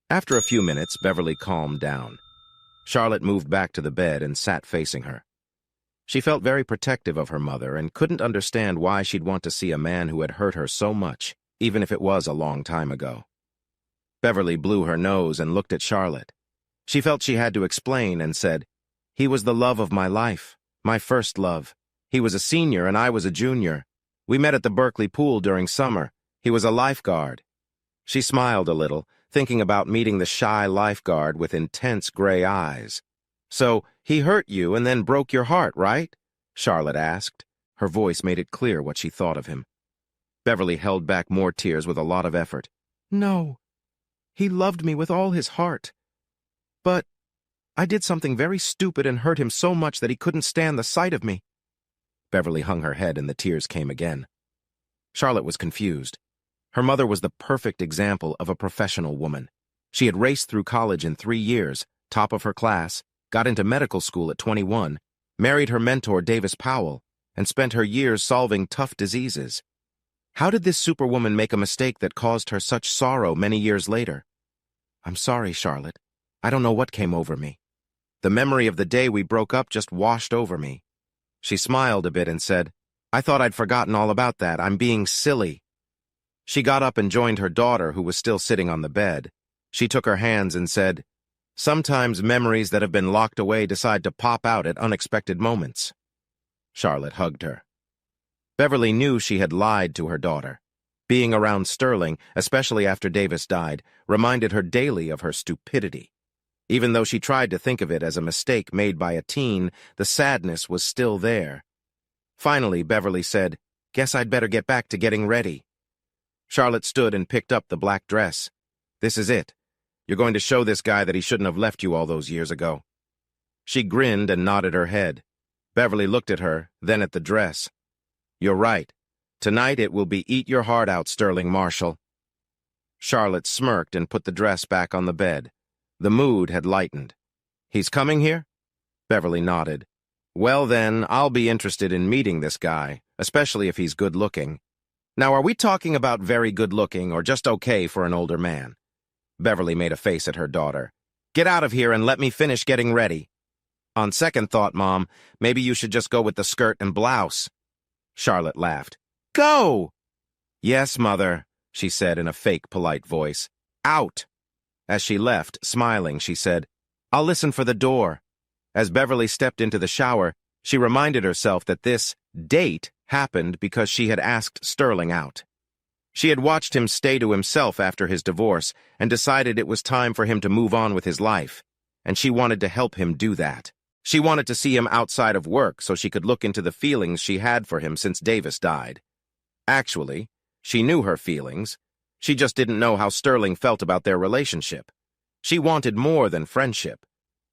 After a few minutes, Beverly calmed down. Charlotte moved back to the bed and sat facing her. She felt very protective of her mother and couldn't understand why she'd want to see a man who had hurt her so much, even if it was a long time ago. Beverly blew her nose and looked at Charlotte. She felt she had to explain and said, "He was the love of my life, my first love. He was a senior and I was a junior. We met at the Berkeley pool during summer. He was a lifeguard." She smiled a little, thinking about meeting the shy lifeguard with intense gray eyes. "So, he hurt you and then broke your heart, right?" Charlotte asked. Her voice made it clear what she thought of him. Beverly held back more tears with a lot of effort. "No. He loved me with all his heart. But I did something very stupid and hurt him so much that he couldn't stand the sight of me." Beverly hung her head and the tears came again. Charlotte was confused. Her mother was the perfect example of a professional woman. She had raced through college in 3 years, top of her class, got into medical school at 21, married her mentor Davis Powell, and spent her years solving tough diseases. How did this superwoman make a mistake that caused her such sorrow many years later? "I'm sorry, Charlotte. I don't know what came over me. The memory of the day we broke up just washed over me." She smiled a bit and said, "I thought I'd forgotten all about that. I'm being silly." She got up and joined her daughter, who was still sitting on the bed. She took her hands and said, "Sometimes memories that have been locked away decide to pop out at unexpected moments." Charlotte hugged her. Beverly knew she had lied to her daughter. Being around Sterling, especially after Davis died, reminded her daily of her stupidity. Even though she tried to think of it as a mistake made by a teen, the sadness was still there. Finally, Beverly said, "Guess I'd better get back to getting ready." Charlotte stood and picked up the black dress. "This is it. You're going to show this guy that he shouldn't have left you all those years ago." She grinned and nodded her head. Beverly looked at her, then at the dress. "You're right. Tonight it will be eat your heart out, Sterling Marshall." Charlotte smirked and put the dress back on the bed. The mood had lightened. "He's coming here?" Beverly nodded. "Well then, I'll be interested in meeting this guy, especially if he's good-looking. Now, are we talking about very good-looking or just okay for an older man?" Beverly made a face at her daughter. "Get out of here and let me finish getting ready." "On second thought, Mom, maybe you should just go with the skirt and blouse." Charlotte laughed. Go! Yes, Mother, she said in a fake, polite voice. Out! As she left, smiling, she said, I'll listen for the door. As Beverly stepped into the shower, she reminded herself that this date happened because she had asked Sterling out. She had watched him stay to himself after his divorce and decided it was time for him to move on with his life, and she wanted to help him do that. She wanted to see him outside of work so she could look into the feelings she had for him since Davis died. Actually, she knew her feelings. She just didn't know how Sterling felt about their relationship. She wanted more than friendship.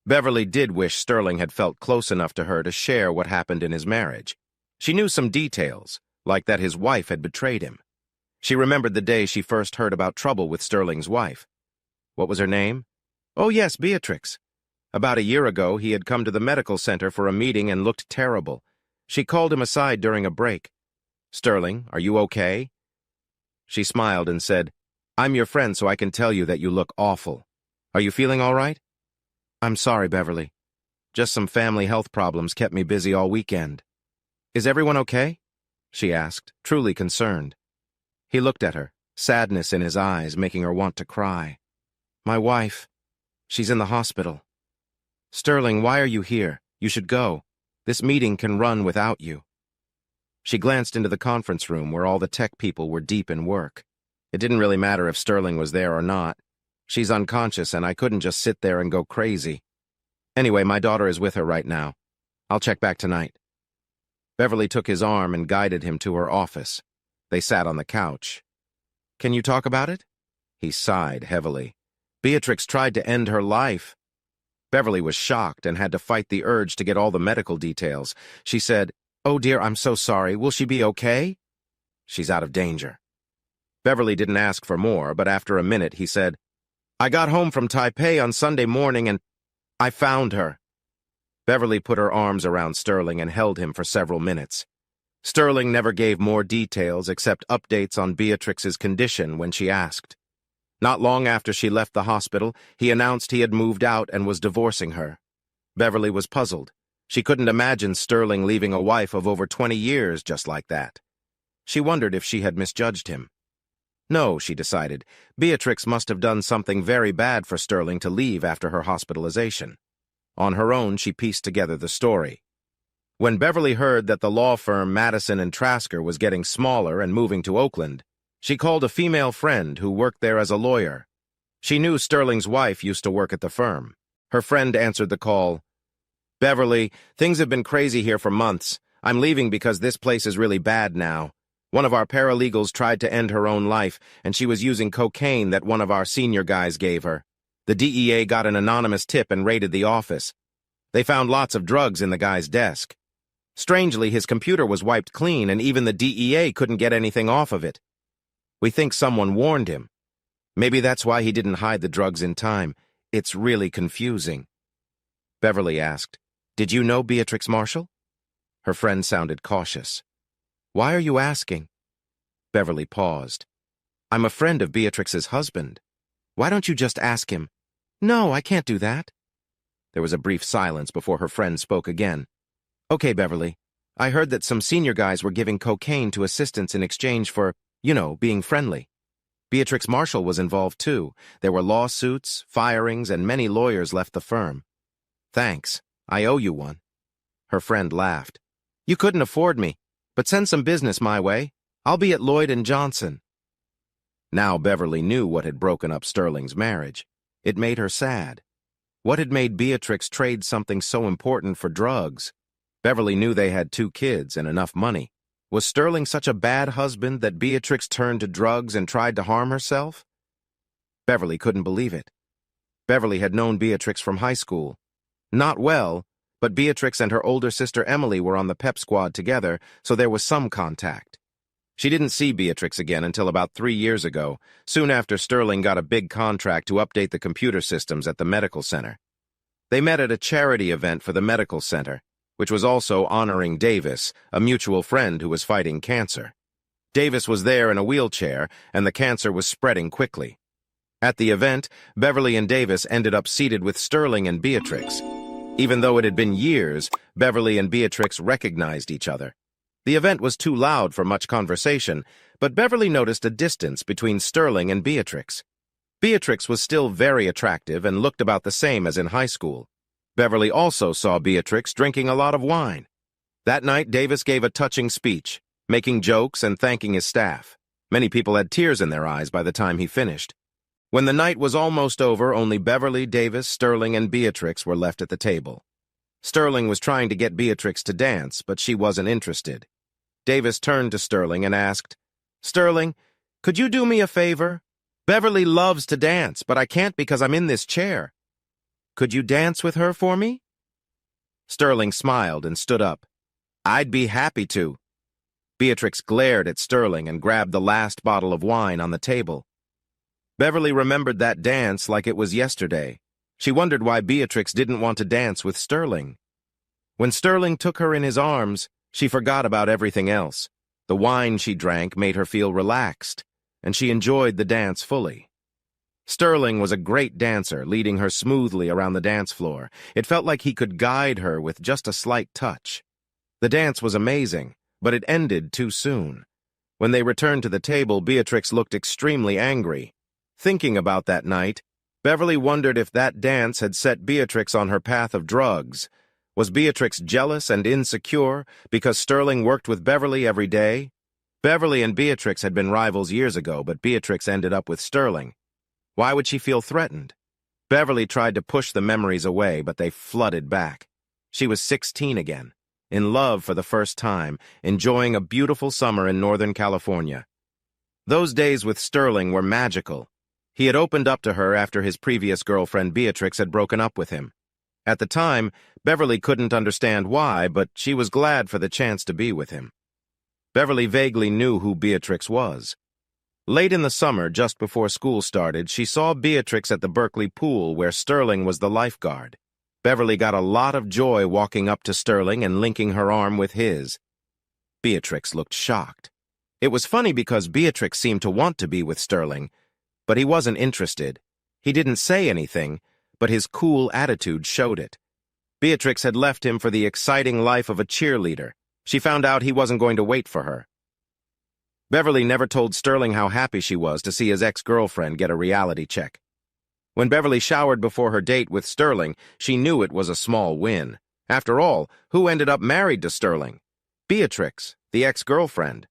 Beverly did wish Sterling had felt close enough to her to share what happened in his marriage. She knew some details, like that his wife had betrayed him. She remembered the day she first heard about trouble with Sterling's wife. What was her name? Oh yes, Beatrix. About a year ago, he had come to the medical center for a meeting and looked terrible. She called him aside during a break. Sterling, are you okay? She smiled and said, I'm your friend, so I can tell you that you look awful. Are you feeling all right? I'm sorry, Beverly. Just some family health problems kept me busy all weekend. Is everyone okay? She asked, truly concerned. He looked at her, sadness in his eyes making her want to cry. My wife. She's in the hospital. Sterling, why are you here? You should go. This meeting can run without you. She glanced into the conference room where all the tech people were deep in work. It didn't really matter if Sterling was there or not. She's unconscious and I couldn't just sit there and go crazy. Anyway, my daughter is with her right now. I'll check back tonight. Beverly took his arm and guided him to her office. They sat on the couch. Can you talk about it? He sighed heavily. Beatrix tried to end her life. Beverly was shocked and had to fight the urge to get all the medical details. She said, Oh dear, I'm so sorry. Will she be okay? She's out of danger. Beverly didn't ask for more, but after a minute he said, I got home from Taipei on Sunday morning and I found her. Beverly put her arms around Sterling and held him for several minutes. Sterling never gave more details except updates on Beatrix's condition when she asked. Not long after she left the hospital, he announced he had moved out and was divorcing her. Beverly was puzzled. She couldn't imagine Sterling leaving a wife of over 20 years just like that. She wondered if she had misjudged him. No, she decided, Beatrix must have done something very bad for Sterling to leave after her hospitalization. On her own, she pieced together the story. When Beverly heard that the law firm Madison and Trasker was getting smaller and moving to Oakland, she called a female friend who worked there as a lawyer. She knew Sterling's wife used to work at the firm. Her friend answered the call. Beverly, things have been crazy here for months. I'm leaving because this place is really bad now. One of our paralegals tried to end her own life, and she was using cocaine that one of our senior guys gave her. The DEA got an anonymous tip and raided the office. They found lots of drugs in the guy's desk. Strangely, his computer was wiped clean, and even the DEA couldn't get anything off of it. We think someone warned him. Maybe that's why he didn't hide the drugs in time. It's really confusing. Beverly asked, Did you know Beatrix Marshall? Her friend sounded cautious. Why are you asking? Beverly paused. I'm a friend of Beatrix's husband. Why don't you just ask him? No, I can't do that. There was a brief silence before her friend spoke again. Okay, Beverly. I heard that some senior guys were giving cocaine to assistants in exchange for, being friendly. Beatrix Marshall was involved too. There were lawsuits, firings, and many lawyers left the firm. Thanks. I owe you one. Her friend laughed. You couldn't afford me, but send some business my way. I'll be at Lloyd & Johnson. Now Beverly knew what had broken up Sterling's marriage. It made her sad. What had made Beatrix trade something so important for drugs? Beverly knew they had 2 kids and enough money. Was Sterling such a bad husband that Beatrix turned to drugs and tried to harm herself? Beverly couldn't believe it. Beverly had known Beatrix from high school. Not well, but Beatrix and her older sister Emily were on the pep squad together, so there was some contact. She didn't see Beatrix again until about 3 years ago, soon after Sterling got a big contract to update the computer systems at the medical center. They met at a charity event for the medical center, which was also honoring Davis, a mutual friend who was fighting cancer. Davis was there in a wheelchair, and the cancer was spreading quickly. At the event, Beverly and Davis ended up seated with Sterling and Beatrix. Even though it had been years, Beverly and Beatrix recognized each other. The event was too loud for much conversation, but Beverly noticed a distance between Sterling and Beatrix. Beatrix was still very attractive and looked about the same as in high school. Beverly also saw Beatrix drinking a lot of wine. That night, Davis gave a touching speech, making jokes and thanking his staff. Many people had tears in their eyes by the time he finished. When the night was almost over, only Beverly, Davis, Sterling, and Beatrix were left at the table. Sterling was trying to get Beatrix to dance, but she wasn't interested. Davis turned to Sterling and asked, "Sterling, could you do me a favor? Beverly loves to dance, but I can't because I'm in this chair. Could you dance with her for me?" Sterling smiled and stood up. "I'd be happy to." Beatrix glared at Sterling and grabbed the last bottle of wine on the table. Beverly remembered that dance like it was yesterday. She wondered why Beatrix didn't want to dance with Sterling. When Sterling took her in his arms, she forgot about everything else. The wine she drank made her feel relaxed, and she enjoyed the dance fully. Sterling was a great dancer, leading her smoothly around the dance floor. It felt like he could guide her with just a slight touch. The dance was amazing, but it ended too soon. When they returned to the table, Beatrix looked extremely angry. Thinking about that night, Beverly wondered if that dance had set Beatrix on her path of drugs. Was Beatrix jealous and insecure because Sterling worked with Beverly every day? Beverly and Beatrix had been rivals years ago, but Beatrix ended up with Sterling. Why would she feel threatened? Beverly tried to push the memories away, but they flooded back. She was 16 again, in love for the first time, enjoying a beautiful summer in Northern California. Those days with Sterling were magical. He had opened up to her after his previous girlfriend Beatrix had broken up with him. At the time, Beverly couldn't understand why, but she was glad for the chance to be with him. Beverly vaguely knew who Beatrix was. Late in the summer, just before school started, she saw Beatrix at the Berkeley pool where Sterling was the lifeguard. Beverly got a lot of joy walking up to Sterling and linking her arm with his. Beatrix looked shocked. It was funny because Beatrix seemed to want to be with Sterling, but he wasn't interested. He didn't say anything, but his cool attitude showed it. Beatrix had left him for the exciting life of a cheerleader. She found out he wasn't going to wait for her. Beverly never told Sterling how happy she was to see his ex-girlfriend get a reality check. When Beverly showered before her date with Sterling, she knew it was a small win. After all, who ended up married to Sterling? Beatrix, the ex-girlfriend.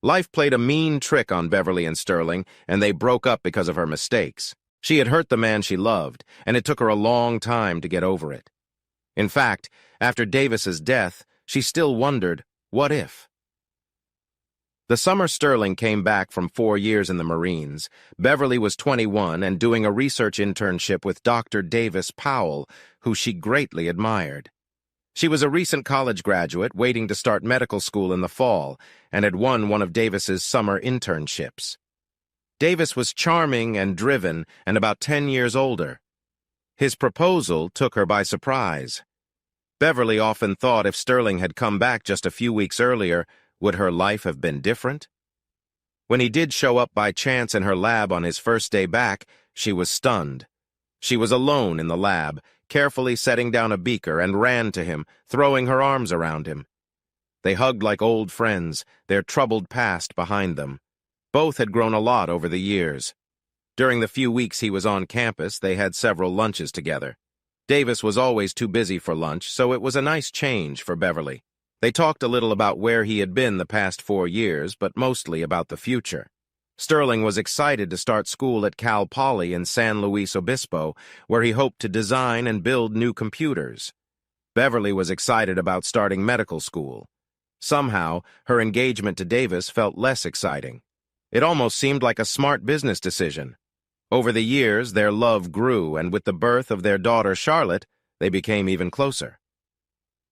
Life played a mean trick on Beverly and Sterling, and they broke up because of her mistakes. She had hurt the man she loved, and it took her a long time to get over it. In fact, after Davis's death, she still wondered, what if? The summer Sterling came back from 4 years in the Marines, Beverly was 21 and doing a research internship with Dr. Davis Powell, who she greatly admired. She was a recent college graduate waiting to start medical school in the fall and had won one of Davis's summer internships. Davis was charming and driven and about 10 years older. His proposal took her by surprise. Beverly often thought if Sterling had come back just a few weeks earlier, would her life have been different? When he did show up by chance in her lab on his first day back, she was stunned. She was alone in the lab, carefully setting down a beaker, and ran to him, throwing her arms around him. They hugged like old friends, their troubled past behind them. Both had grown a lot over the years. During the few weeks he was on campus, they had several lunches together. Davis was always too busy for lunch, so it was a nice change for Beverly. They talked a little about where he had been the past 4 years, but mostly about the future. Sterling was excited to start school at Cal Poly in San Luis Obispo, where he hoped to design and build new computers. Beverly was excited about starting medical school. Somehow, her engagement to Davis felt less exciting. It almost seemed like a smart business decision. Over the years, their love grew, and with the birth of their daughter Charlotte, they became even closer.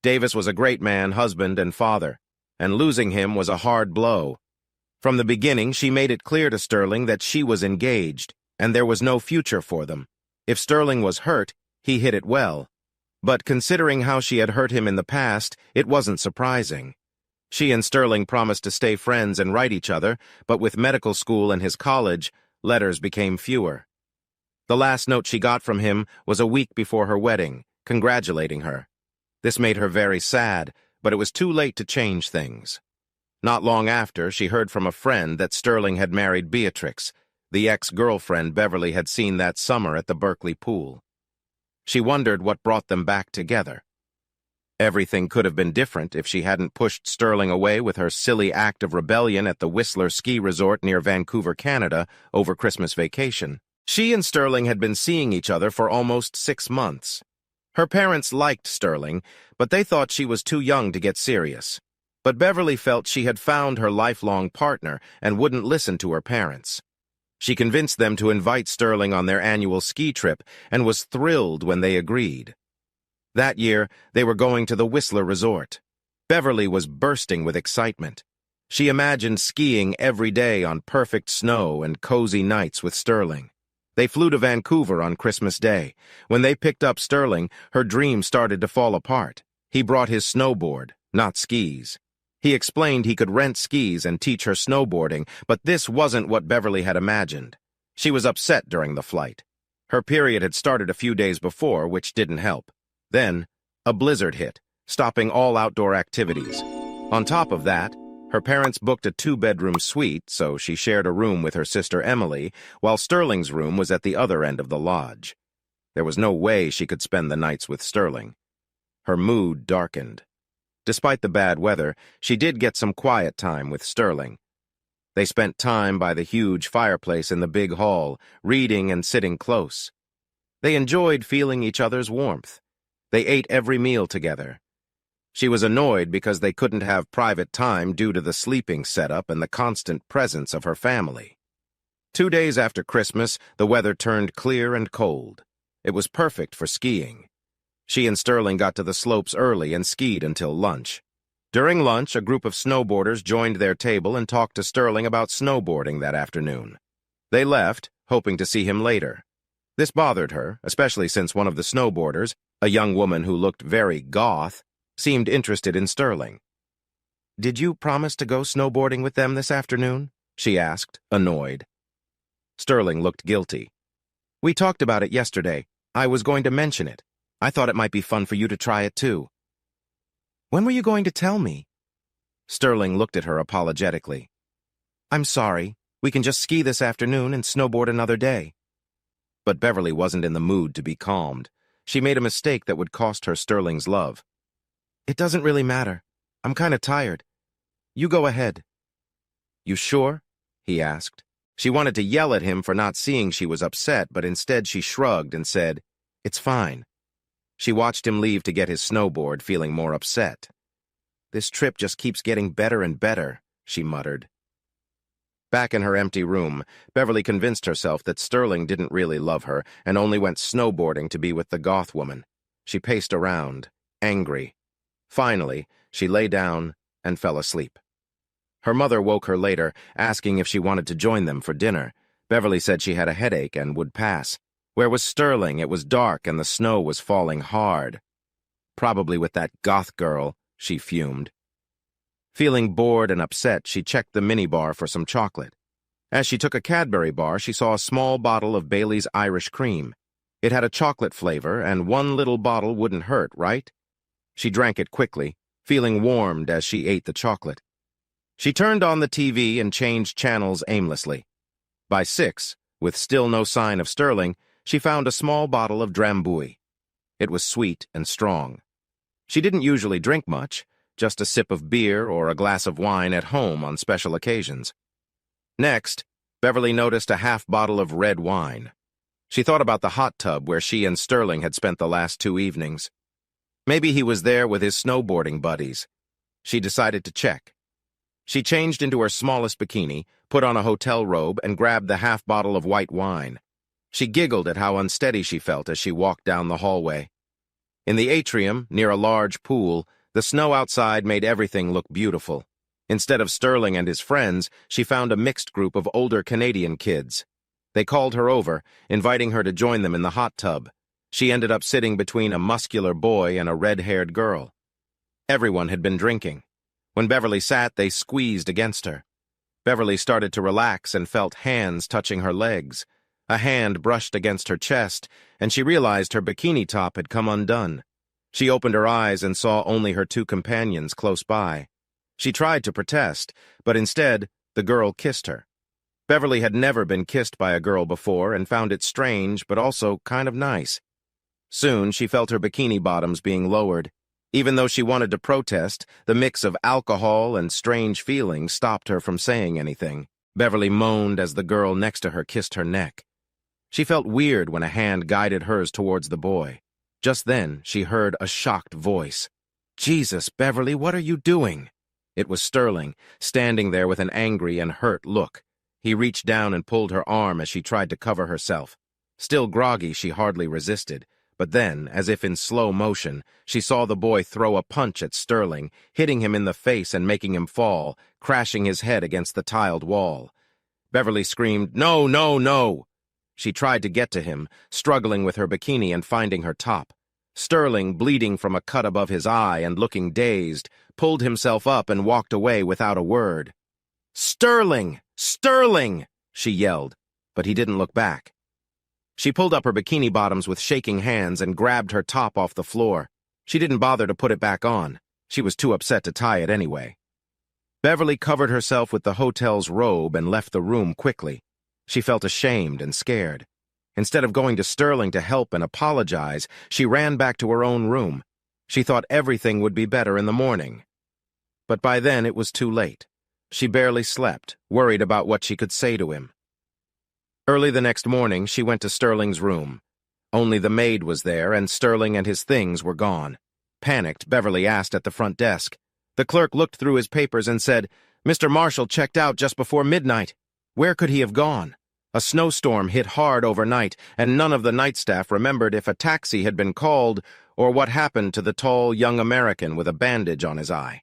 Davis was a great man, husband, and father, and losing him was a hard blow. From the beginning, she made it clear to Sterling that she was engaged, and there was no future for them. If Sterling was hurt, he hid it well. But considering how she had hurt him in the past, it wasn't surprising. She and Sterling promised to stay friends and write each other, but with medical school and his college, letters became fewer. The last note she got from him was a week before her wedding, congratulating her. This made her very sad, but it was too late to change things. Not long after, she heard from a friend that Sterling had married Beatrix, the ex-girlfriend Beverly had seen that summer at the Berkeley pool. She wondered what brought them back together. Everything could have been different if she hadn't pushed Sterling away with her silly act of rebellion at the Whistler ski resort near Vancouver, Canada, over Christmas vacation. She and Sterling had been seeing each other for almost 6 months. Her parents liked Sterling, but they thought she was too young to get serious. But Beverly felt she had found her lifelong partner and wouldn't listen to her parents. She convinced them to invite Sterling on their annual ski trip and was thrilled when they agreed. That year, they were going to the Whistler resort. Beverly was bursting with excitement. She imagined skiing every day on perfect snow and cozy nights with Sterling. They flew to Vancouver on Christmas Day. When they picked up Sterling, her dream started to fall apart. He brought his snowboard, not skis. He explained he could rent skis and teach her snowboarding, but this wasn't what Beverly had imagined. She was upset during the flight. Her period had started a few days before, which didn't help. Then, a blizzard hit, stopping all outdoor activities. On top of that, her parents booked a 2-bedroom suite, so she shared a room with her sister Emily, while Sterling's room was at the other end of the lodge. There was no way she could spend the nights with Sterling. Her mood darkened. Despite the bad weather, she did get some quiet time with Sterling. They spent time by the huge fireplace in the big hall, reading and sitting close. They enjoyed feeling each other's warmth. They ate every meal together. She was annoyed because they couldn't have private time due to the sleeping setup and the constant presence of her family. 2 days after Christmas, the weather turned clear and cold. It was perfect for skiing. She and Sterling got to the slopes early and skied until lunch. During lunch, a group of snowboarders joined their table and talked to Sterling about snowboarding that afternoon. They left, hoping to see him later. This bothered her, especially since one of the snowboarders, a young woman who looked very goth, seemed interested in Sterling. "Did you promise to go snowboarding with them this afternoon?" she asked, annoyed. Sterling looked guilty. "We talked about it yesterday. I was going to mention it. I thought it might be fun for you to try it too." "When were you going to tell me?" Sterling looked at her apologetically. "I'm sorry. We can just ski this afternoon and snowboard another day." But Beverly wasn't in the mood to be calmed. She made a mistake that would cost her Sterling's love. "It doesn't really matter. I'm kind of tired. You go ahead." "You sure?" he asked. She wanted to yell at him for not seeing she was upset, but instead she shrugged and said, "It's fine." She watched him leave to get his snowboard, feeling more upset. "This trip just keeps getting better and better," she muttered. Back in her empty room, Beverly convinced herself that Sterling didn't really love her and only went snowboarding to be with the goth woman. She paced around, angry. Finally, she lay down and fell asleep. Her mother woke her later, asking if she wanted to join them for dinner. Beverly said she had a headache and would pass. Where was Sterling? It was dark and the snow was falling hard. "Probably with that goth girl," she fumed. Feeling bored and upset, she checked the minibar for some chocolate. As she took a Cadbury bar, she saw a small bottle of Bailey's Irish Cream. It had a chocolate flavor, and one little bottle wouldn't hurt, right? She drank it quickly, feeling warmed as she ate the chocolate. She turned on the TV and changed channels aimlessly. By 6, with still no sign of Sterling, she found a small bottle of Drambuie. It was sweet and strong. She didn't usually drink much, just a sip of beer or a glass of wine at home on special occasions. Next, Beverly noticed a half bottle of red wine. She thought about the hot tub where she and Sterling had spent the last 2 evenings. Maybe he was there with his snowboarding buddies. She decided to check. She changed into her smallest bikini, put on a hotel robe, and grabbed the half bottle of white wine. She giggled at how unsteady she felt as she walked down the hallway. In the atrium, near a large pool, the snow outside made everything look beautiful. Instead of Sterling and his friends, she found a mixed group of older Canadian kids. They called her over, inviting her to join them in the hot tub. She ended up sitting between a muscular boy and a red-haired girl. Everyone had been drinking. When Beverly sat, they squeezed against her. Beverly started to relax and felt hands touching her legs. A hand brushed against her chest, and she realized her bikini top had come undone. She opened her eyes and saw only her two companions close by. She tried to protest, but instead, the girl kissed her. Beverly had never been kissed by a girl before and found it strange but also kind of nice. Soon, she felt her bikini bottoms being lowered. Even though she wanted to protest, the mix of alcohol and strange feelings stopped her from saying anything. Beverly moaned as the girl next to her kissed her neck. She felt weird when a hand guided hers towards the boy. Just then, she heard a shocked voice. "Jesus, Beverly, what are you doing?" It was Sterling, standing there with an angry and hurt look. He reached down and pulled her arm as she tried to cover herself. Still groggy, she hardly resisted. But then, as if in slow motion, she saw the boy throw a punch at Sterling, hitting him in the face and making him fall, crashing his head against the tiled wall. Beverly screamed, "No, no, no!" She tried to get to him, struggling with her bikini and finding her top. Sterling, bleeding from a cut above his eye and looking dazed, pulled himself up and walked away without a word. "Sterling! Sterling!" she yelled, but he didn't look back. She pulled up her bikini bottoms with shaking hands and grabbed her top off the floor. She didn't bother to put it back on. She was too upset to tie it anyway. Beverly covered herself with the hotel's robe and left the room quickly. She felt ashamed and scared. Instead of going to Sterling to help and apologize, she ran back to her own room. She thought everything would be better in the morning. But by then it was too late. She barely slept, worried about what she could say to him. Early the next morning, she went to Sterling's room. Only the maid was there, and Sterling and his things were gone. Panicked, Beverly asked at the front desk. The clerk looked through his papers and said, "Mr. Marshall checked out just before midnight. Where could he have gone?" A snowstorm hit hard overnight, and none of the night staff remembered if a taxi had been called or what happened to the tall young American with a bandage on his eye.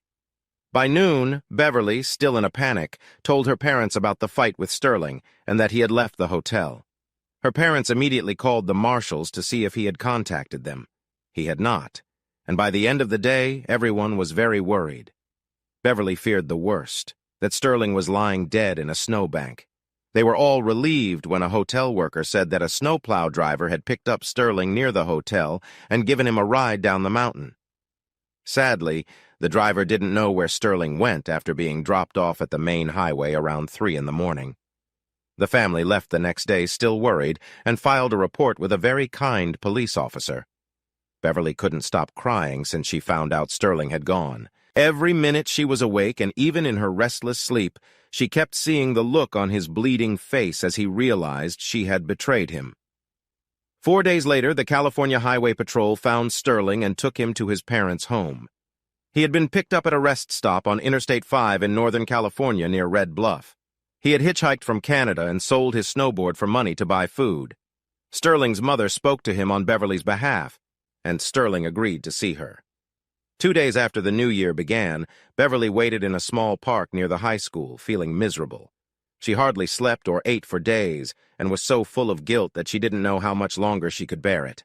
By noon, Beverly, still in a panic, told her parents about the fight with Sterling and that he had left the hotel. Her parents immediately called the marshals to see if he had contacted them. He had not, and by the end of the day, everyone was very worried. Beverly feared the worst, that Sterling was lying dead in a snowbank. They were all relieved when a hotel worker said that a snowplow driver had picked up Sterling near the hotel and given him a ride down the mountain. Sadly, the driver didn't know where Sterling went after being dropped off at the main highway around 3 in the morning. The family left the next day still worried and filed a report with a very kind police officer. Beverly couldn't stop crying since she found out Sterling had gone. Every minute she was awake, and even in her restless sleep, she kept seeing the look on his bleeding face as he realized she had betrayed him. 4 days later, the California Highway Patrol found Sterling and took him to his parents' home. He had been picked up at a rest stop on Interstate 5 in Northern California near Red Bluff. He had hitchhiked from Canada and sold his snowboard for money to buy food. Sterling's mother spoke to him on Beverly's behalf, and Sterling agreed to see her. 2 days after the new year began, Beverly waited in a small park near the high school, feeling miserable. She hardly slept or ate for days and was so full of guilt that she didn't know how much longer she could bear it.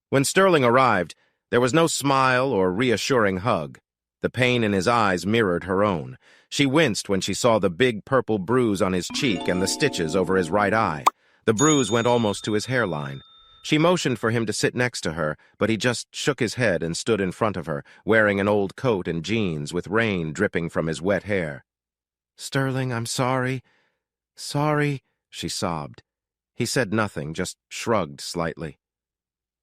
When Sterling arrived, there was no smile or reassuring hug. The pain in his eyes mirrored her own. She winced when she saw the big purple bruise on his cheek and the stitches over his right eye. The bruise went almost to his hairline. She motioned for him to sit next to her, but he just shook his head and stood in front of her, wearing an old coat and jeans with rain dripping from his wet hair. "Sterling, I'm sorry. Sorry," she sobbed. He said nothing, just shrugged slightly.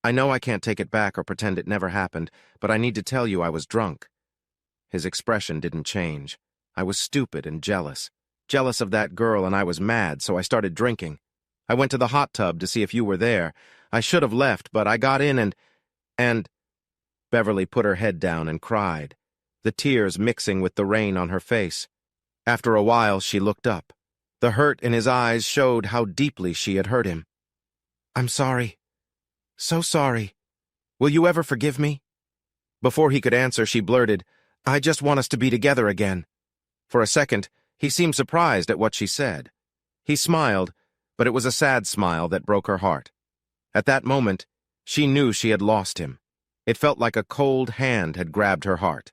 "I know I can't take it back or pretend it never happened, but I need to tell you I was drunk." His expression didn't change. "I was stupid and jealous. Jealous of that girl, and I was mad, so I started drinking. I went to the hot tub to see if you were there. I should have left, but I got in and... Beverly put her head down and cried, the tears mixing with the rain on her face. After a while, she looked up. The hurt in his eyes showed how deeply she had hurt him. "I'm sorry. So sorry. Will you ever forgive me?" Before he could answer, she blurted, "I just want us to be together again." For a second, he seemed surprised at what she said. He smiled, but it was a sad smile that broke her heart. At that moment, she knew she had lost him. It felt like a cold hand had grabbed her heart.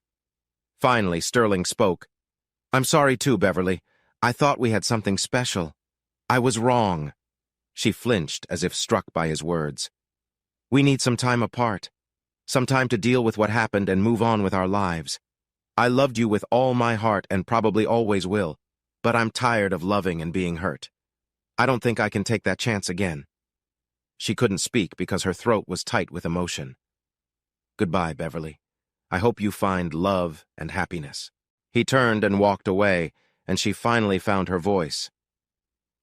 Finally, Sterling spoke. "I'm sorry too, Beverly. I thought we had something special. I was wrong." She flinched as if struck by his words. "We need some time apart." Some time to deal with what happened and move on with our lives. I loved you with all my heart and probably always will, but I'm tired of loving and being hurt. I don't think I can take that chance again." She couldn't speak because her throat was tight with emotion. "Goodbye, Beverly. I hope you find love and happiness." He turned and walked away, and she finally found her voice.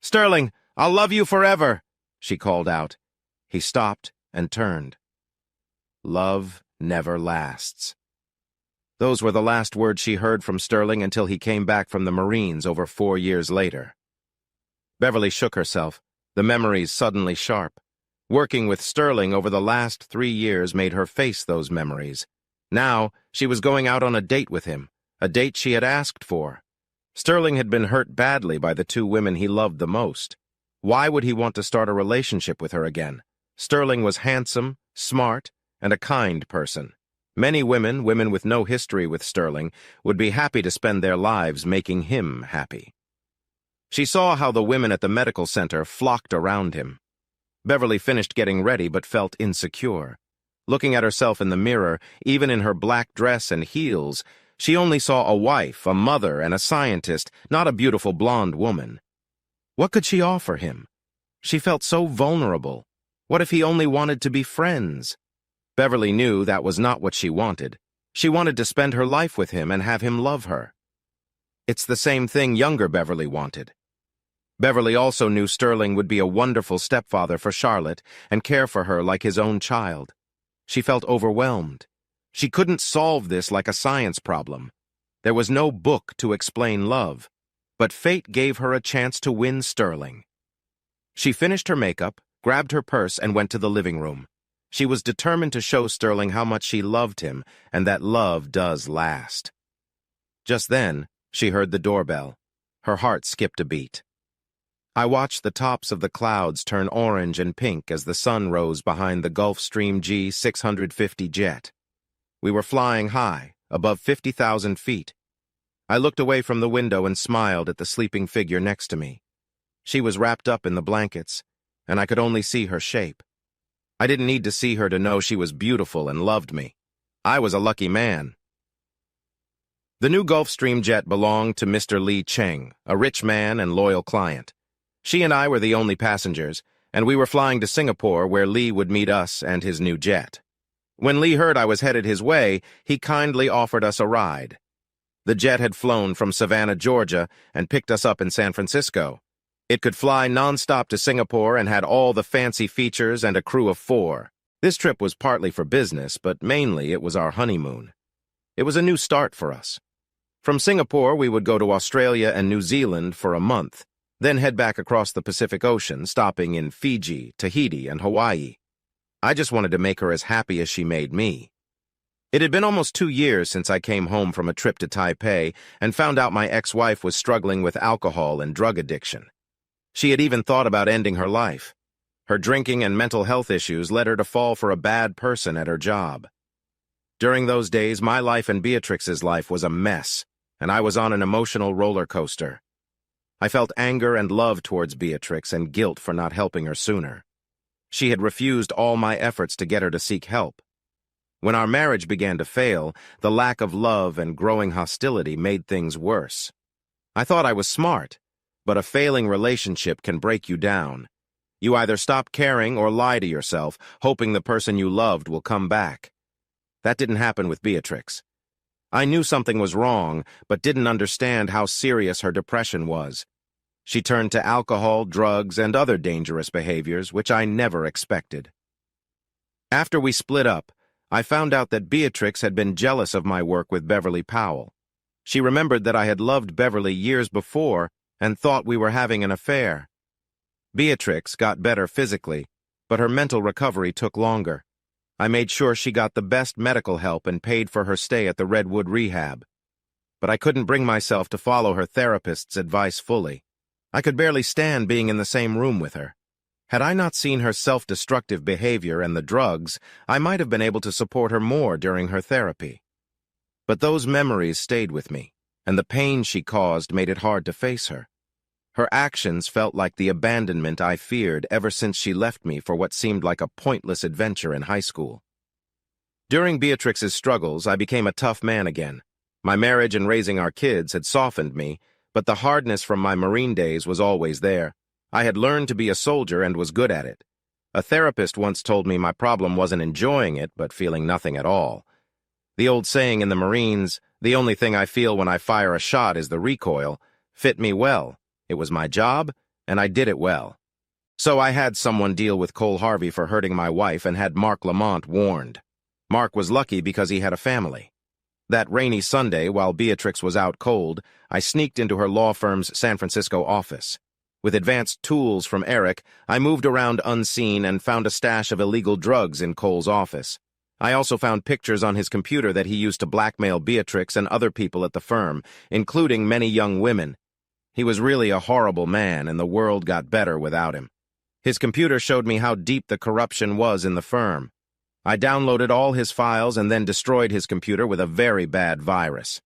"Sterling, I'll love you forever," she called out. He stopped and turned. Love never lasts. Those were the last words she heard from Sterling until he came back from the Marines over 4 years later. Beverly shook herself, the memories suddenly sharp. Working with Sterling over the last 3 years made her face those memories. Now, she was going out on a date with him, a date she had asked for. Sterling had been hurt badly by the 2 women he loved the most. Why would he want to start a relationship with her again? Sterling was handsome, smart, and a kind person. Many women with no history with Sterling, would be happy to spend their lives making him happy. She saw how the women at the medical center flocked around him. Beverly finished getting ready but felt insecure. Looking at herself in the mirror, even in her black dress and heels, she only saw a wife, a mother, and a scientist, not a beautiful blonde woman. What could she offer him? She felt so vulnerable. What if he only wanted to be friends? Beverly knew that was not what she wanted. She wanted to spend her life with him and have him love her. It's the same thing younger Beverly wanted. Beverly also knew Sterling would be a wonderful stepfather for Charlotte and care for her like his own child. She felt overwhelmed. She couldn't solve this like a science problem. There was no book to explain love, but fate gave her a chance to win Sterling. She finished her makeup, grabbed her purse, and went to the living room. She was determined to show Sterling how much she loved him and that love does last. Just then, she heard the doorbell. Her heart skipped a beat. I watched the tops of the clouds turn orange and pink as the sun rose behind the Gulfstream G650 jet. We were flying high, above 50,000 feet. I looked away from the window and smiled at the sleeping figure next to me. She was wrapped up in the blankets, and I could only see her shape. I didn't need to see her to know she was beautiful and loved me. I was a lucky man. The new Gulfstream jet belonged to Mr. Lee Cheng, a rich man and loyal client. She and I were the only passengers, and we were flying to Singapore where Lee would meet us and his new jet. When Lee heard I was headed his way, he kindly offered us a ride. The jet had flown from Savannah, Georgia, and picked us up in San Francisco. It could fly nonstop to Singapore and had all the fancy features and a crew of 4. This trip was partly for business, but mainly it was our honeymoon. It was a new start for us. From Singapore, we would go to Australia and New Zealand for a month, then head back across the Pacific Ocean, stopping in Fiji, Tahiti, and Hawaii. I just wanted to make her as happy as she made me. It had been almost 2 years since I came home from a trip to Taipei and found out my ex-wife was struggling with alcohol and drug addiction. She had even thought about ending her life. Her drinking and mental health issues led her to fall for a bad person at her job. During those days, my life and Beatrix's life was a mess, and I was on an emotional roller coaster. I felt anger and love towards Beatrix and guilt for not helping her sooner. She had refused all my efforts to get her to seek help. When our marriage began to fail, the lack of love and growing hostility made things worse. I thought I was smart, but a failing relationship can break you down. You either stop caring or lie to yourself, hoping the person you loved will come back. That didn't happen with Beatrix. I knew something was wrong, but didn't understand how serious her depression was. She turned to alcohol, drugs, and other dangerous behaviors, which I never expected. After we split up, I found out that Beatrix had been jealous of my work with Beverly Powell. She remembered that I had loved Beverly years before and thought we were having an affair. Beatrix got better physically, but her mental recovery took longer. I made sure she got the best medical help and paid for her stay at the Redwood Rehab. But I couldn't bring myself to follow her therapist's advice fully. I could barely stand being in the same room with her. Had I not seen her self-destructive behavior and the drugs, I might have been able to support her more during her therapy. But those memories stayed with me, and the pain she caused made it hard to face her. Her actions felt like the abandonment I feared ever since she left me for what seemed like a pointless adventure in high school. During Beatrix's struggles, I became a tough man again. My marriage and raising our kids had softened me, but the hardness from my Marine days was always there. I had learned to be a soldier and was good at it. A therapist once told me my problem wasn't enjoying it, but feeling nothing at all. The old saying in the Marines, "The only thing I feel when I fire a shot is the recoil," fit me well. It was my job, and I did it well. So I had someone deal with Cole Harvey for hurting my wife and had Mark Lamont warned. Mark was lucky because he had a family. That rainy Sunday, while Beatrix was out cold, I sneaked into her law firm's San Francisco office. With advanced tools from Eric, I moved around unseen and found a stash of illegal drugs in Cole's office. I also found pictures on his computer that he used to blackmail Beatrix and other people at the firm, including many young women. He was really a horrible man, and the world got better without him. His computer showed me how deep the corruption was in the firm. I downloaded all his files and then destroyed his computer with a very bad virus.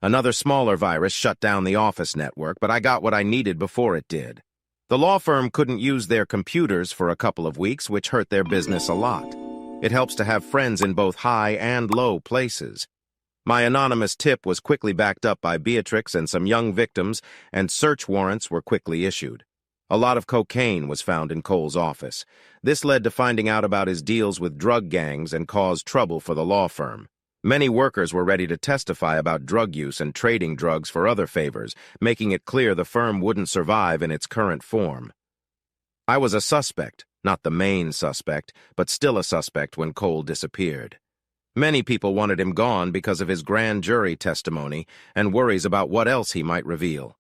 Another smaller virus shut down the office network, but I got what I needed before it did. The law firm couldn't use their computers for a couple of weeks, which hurt their business a lot. It helps to have friends in both high and low places. My anonymous tip was quickly backed up by Beatrix and some young victims, and search warrants were quickly issued. A lot of cocaine was found in Cole's office. This led to finding out about his deals with drug gangs and caused trouble for the law firm. Many workers were ready to testify about drug use and trading drugs for other favors, making it clear the firm wouldn't survive in its current form. I was a suspect, not the main suspect, but still a suspect when Cole disappeared. Many people wanted him gone because of his grand jury testimony and worries about what else he might reveal.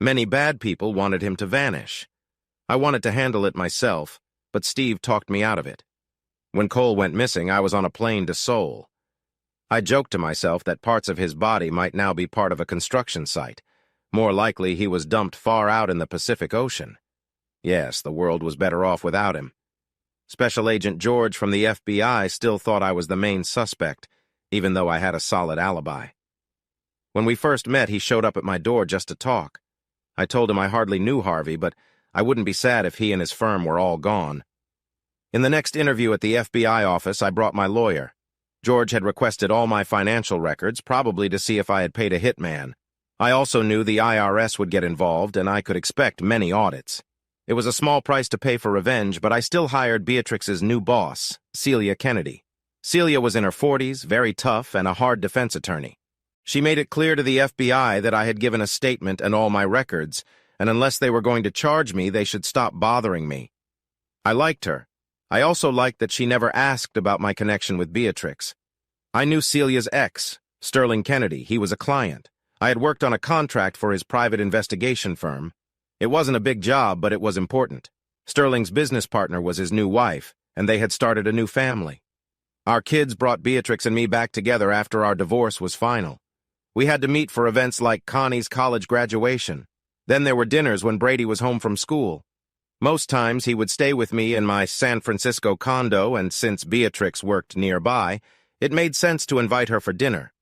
Many bad people wanted him to vanish. I wanted to handle it myself, but Steve talked me out of it. When Cole went missing, I was on a plane to Seoul. I joked to myself that parts of his body might now be part of a construction site. More likely, he was dumped far out in the Pacific Ocean. Yes, the world was better off without him. Special Agent George from the FBI still thought I was the main suspect, even though I had a solid alibi. When we first met, he showed up at my door just to talk. I told him I hardly knew Harvey, but I wouldn't be sad if he and his firm were all gone. In the next interview at the FBI office, I brought my lawyer. George had requested all my financial records, probably to see if I had paid a hitman. I also knew the IRS would get involved, and I could expect many audits. It was a small price to pay for revenge, but I still hired Beatrix's new boss, Celia Kennedy. Celia was in her 40s, very tough, and a hard defense attorney. She made it clear to the FBI that I had given a statement and all my records, and unless they were going to charge me, they should stop bothering me. I liked her. I also liked that she never asked about my connection with Beatrix. I knew Celia's ex, Sterling Kennedy. He was a client. I had worked on a contract for his private investigation firm. It wasn't a big job, but it was important. Sterling's business partner was his new wife, and they had started a new family. Our kids brought Beatrix and me back together after our divorce was final. We had to meet for events like Connie's college graduation. Then there were dinners when Brady was home from school. Most times he would stay with me in my San Francisco condo, and since Beatrix worked nearby, it made sense to invite her for dinner.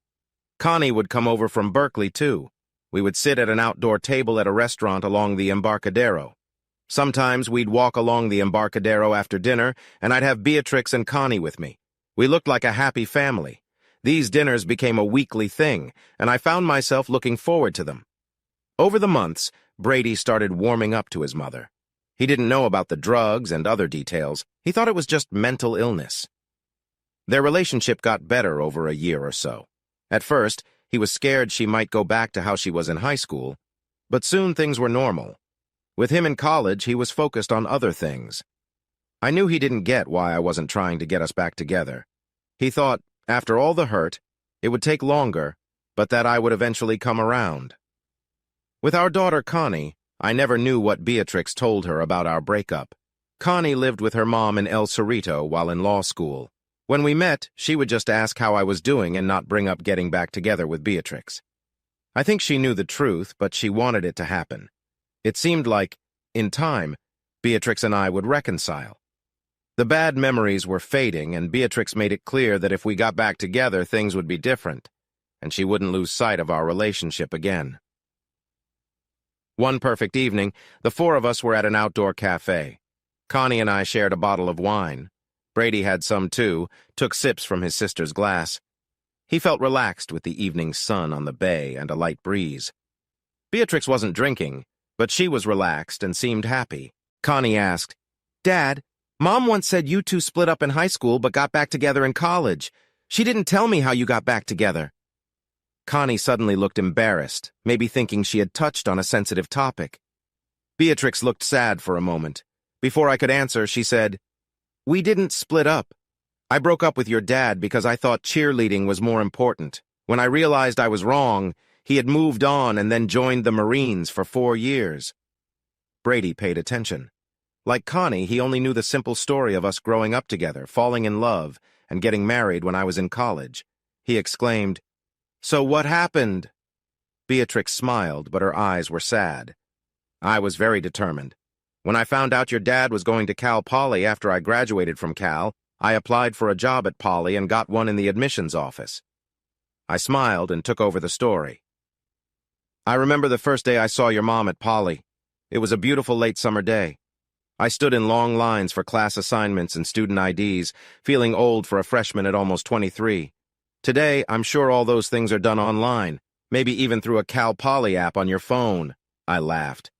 Connie would come over from Berkeley, too. We would sit at an outdoor table at a restaurant along the Embarcadero. Sometimes we'd walk along the Embarcadero after dinner, and I'd have Beatrix and Connie with me. We looked like a happy family. These dinners became a weekly thing, and I found myself looking forward to them. Over the months, Brady started warming up to his mother. He didn't know about the drugs and other details. He thought it was just mental illness. Their relationship got better over a year or so. At first, he was scared she might go back to how she was in high school, but soon things were normal. With him in college, he was focused on other things. I knew he didn't get why I wasn't trying to get us back together. He thought, after all the hurt, it would take longer, but that I would eventually come around. With our daughter Connie, I never knew what Beatrix told her about our breakup. Connie lived with her mom in El Cerrito while in law school. When we met, she would just ask how I was doing and not bring up getting back together with Beatrix. I think she knew the truth, but she wanted it to happen. It seemed like, in time, Beatrix and I would reconcile. The bad memories were fading, and Beatrix made it clear that if we got back together, things would be different, and she wouldn't lose sight of our relationship again. One perfect evening, the four of us were at an outdoor cafe. Connie and I shared a bottle of wine. Brady had some too, took sips from his sister's glass. He felt relaxed with the evening sun on the bay and a light breeze. Beatrix wasn't drinking, but she was relaxed and seemed happy. Connie asked, "Dad, Mom once said you two split up in high school but got back together in college. She didn't tell me how you got back together." Connie suddenly looked embarrassed, maybe thinking she had touched on a sensitive topic. Beatrix looked sad for a moment. Before I could answer, she said, "We didn't split up. I broke up with your dad because I thought cheerleading was more important. When I realized I was wrong, he had moved on and then joined the Marines for 4 years." Brady paid attention. Like Connie, he only knew the simple story of us growing up together, falling in love, and getting married when I was in college. He exclaimed, "So what happened?" Beatrix smiled, but her eyes were sad. "I was very determined. When I found out your dad was going to Cal Poly after I graduated from Cal, I applied for a job at Poly and got one in the admissions office." I smiled and took over the story. "I remember the first day I saw your mom at Poly. It was a beautiful late summer day. I stood in long lines for class assignments and student IDs, feeling old for a freshman at almost 23. Today, I'm sure all those things are done online, maybe even through a Cal Poly app on your phone." I laughed.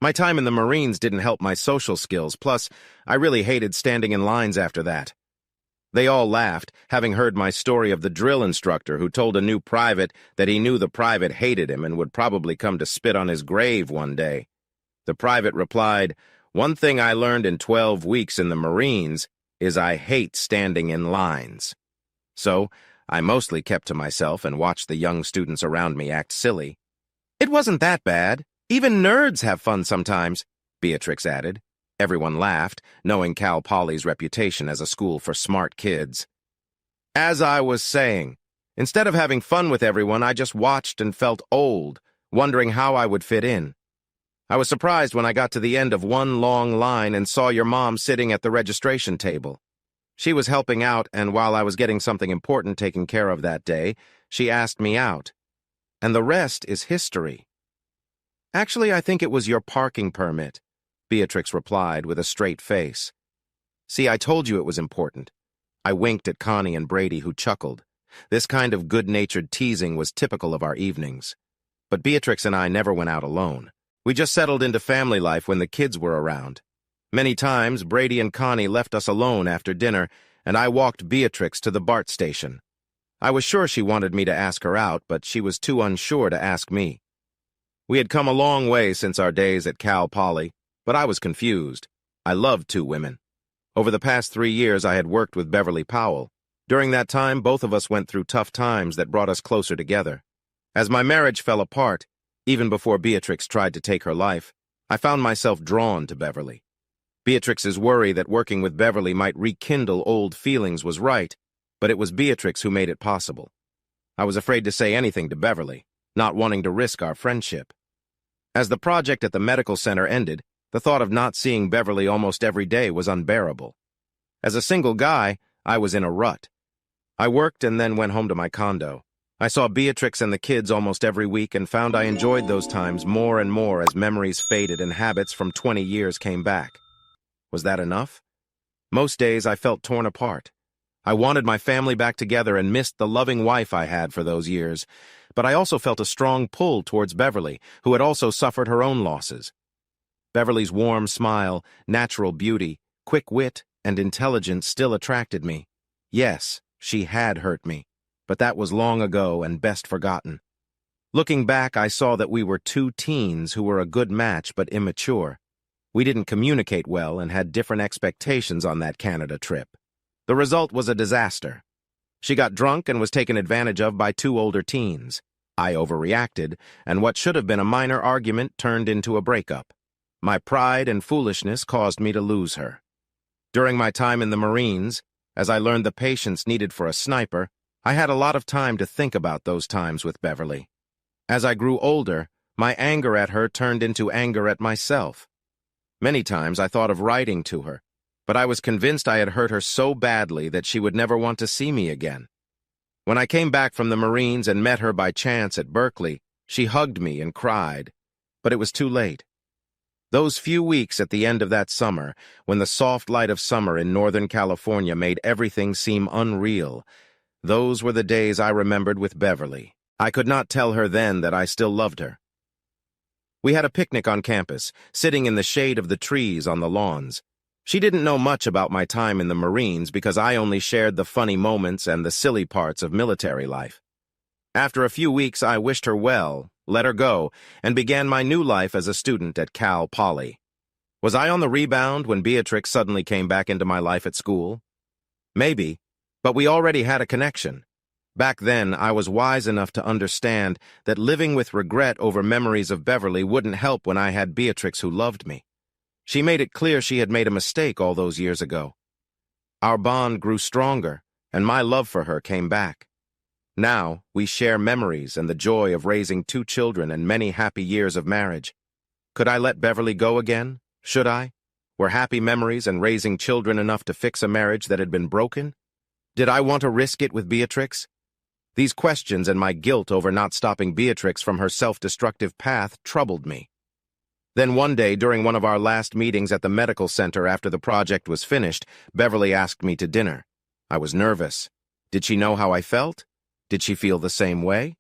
My time in the Marines didn't help my social skills, plus, I really hated standing in lines after that. They all laughed, having heard my story of the drill instructor who told a new private that he knew the private hated him and would probably come to spit on his grave one day. The private replied, "One thing I learned in 12 weeks in the Marines is I hate standing in lines." So, I mostly kept to myself and watched the young students around me act silly. "It wasn't that bad. Even nerds have fun sometimes," Beatrix added. Everyone laughed, knowing Cal Poly's reputation as a school for smart kids. As I was saying, instead of having fun with everyone, I just watched and felt old, wondering how I would fit in. I was surprised when I got to the end of one long line and saw your mom sitting at the registration table. She was helping out, and while I was getting something important taken care of that day, she asked me out. And the rest is history. "Actually, I think it was your parking permit," Beatrix replied with a straight face. "See, I told you it was important." I winked at Connie and Brady, who chuckled. This kind of good-natured teasing was typical of our evenings. But Beatrix and I never went out alone. We just settled into family life when the kids were around. Many times, Brady and Connie left us alone after dinner, and I walked Beatrix to the BART station. I was sure she wanted me to ask her out, but she was too unsure to ask me. We had come a long way since our days at Cal Poly, but I was confused. I loved 2 women. Over the past 3 years, I had worked with Beverly Powell. During that time, both of us went through tough times that brought us closer together. As my marriage fell apart, even before Beatrix tried to take her life, I found myself drawn to Beverly. Beatrix's worry that working with Beverly might rekindle old feelings was right, but it was Beatrix who made it possible. I was afraid to say anything to Beverly, not wanting to risk our friendship. As the project at the medical center ended, the thought of not seeing Beverly almost every day was unbearable. As a single guy, I was in a rut. I worked and then went home to my condo. I saw Beatrix and the kids almost every week and found I enjoyed those times more and more as memories faded and habits from 20 years came back. Was that enough? Most days I felt torn apart. I wanted my family back together and missed the loving wife I had for those years, but I also felt a strong pull towards Beverly, who had also suffered her own losses. Beverly's warm smile, natural beauty, quick wit, and intelligence still attracted me. Yes, she had hurt me, but that was long ago and best forgotten. Looking back, I saw that we were 2 teens who were a good match but immature. We didn't communicate well and had different expectations on that Canada trip. The result was a disaster. She got drunk and was taken advantage of by 2 older teens. I overreacted, and what should have been a minor argument turned into a breakup. My pride and foolishness caused me to lose her. During my time in the Marines, as I learned the patience needed for a sniper, I had a lot of time to think about those times with Beverly. As I grew older, my anger at her turned into anger at myself. Many times I thought of writing to her, but I was convinced I had hurt her so badly that she would never want to see me again. When I came back from the Marines and met her by chance at Berkeley, she hugged me and cried, but it was too late. Those few weeks at the end of that summer, when the soft light of summer in Northern California made everything seem unreal, those were the days I remembered with Beverly. I could not tell her then that I still loved her. We had a picnic on campus, sitting in the shade of the trees on the lawns. She didn't know much about my time in the Marines because I only shared the funny moments and the silly parts of military life. After a few weeks, I wished her well, let her go, and began my new life as a student at Cal Poly. Was I on the rebound when Beatrix suddenly came back into my life at school? Maybe, but we already had a connection. Back then, I was wise enough to understand that living with regret over memories of Beverly wouldn't help when I had Beatrix who loved me. She made it clear she had made a mistake all those years ago. Our bond grew stronger, and my love for her came back. Now, we share memories and the joy of raising 2 children and many happy years of marriage. Could I let Beverly go again? Should I? Were happy memories and raising children enough to fix a marriage that had been broken? Did I want to risk it with Beatrix? These questions and my guilt over not stopping Beatrix from her self-destructive path troubled me. Then one day, during one of our last meetings at the medical center after the project was finished, Beverly asked me to dinner. I was nervous. Did she know how I felt? Did she feel the same way?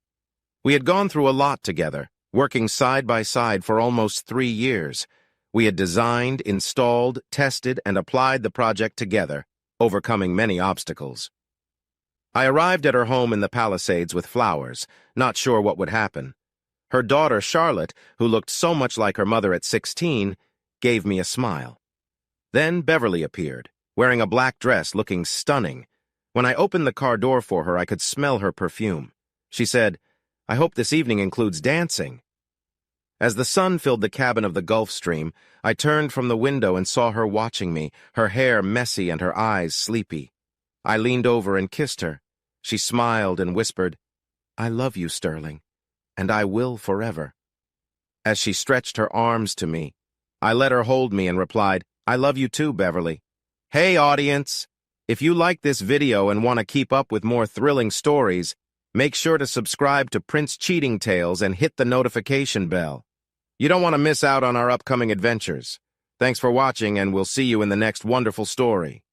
We had gone through a lot together, working side by side for almost 3 years. We had designed, installed, tested, and applied the project together, overcoming many obstacles. I arrived at her home in the Palisades with flowers, not sure what would happen. Her daughter, Charlotte, who looked so much like her mother at 16, gave me a smile. Then Beverly appeared, wearing a black dress, looking stunning. When I opened the car door for her, I could smell her perfume. She said, "I hope this evening includes dancing." As the sun filled the cabin of the Gulf Stream, I turned from the window and saw her watching me, her hair messy and her eyes sleepy. I leaned over and kissed her. She smiled and whispered, "I love you, Sterling, and I will forever." As she stretched her arms to me, I let her hold me and replied, "I love you too, Beverly." Hey, audience! If you like this video and want to keep up with more thrilling stories, make sure to subscribe to Prince Cheating Tales and hit the notification bell. You don't want to miss out on our upcoming adventures. Thanks for watching, and we'll see you in the next wonderful story.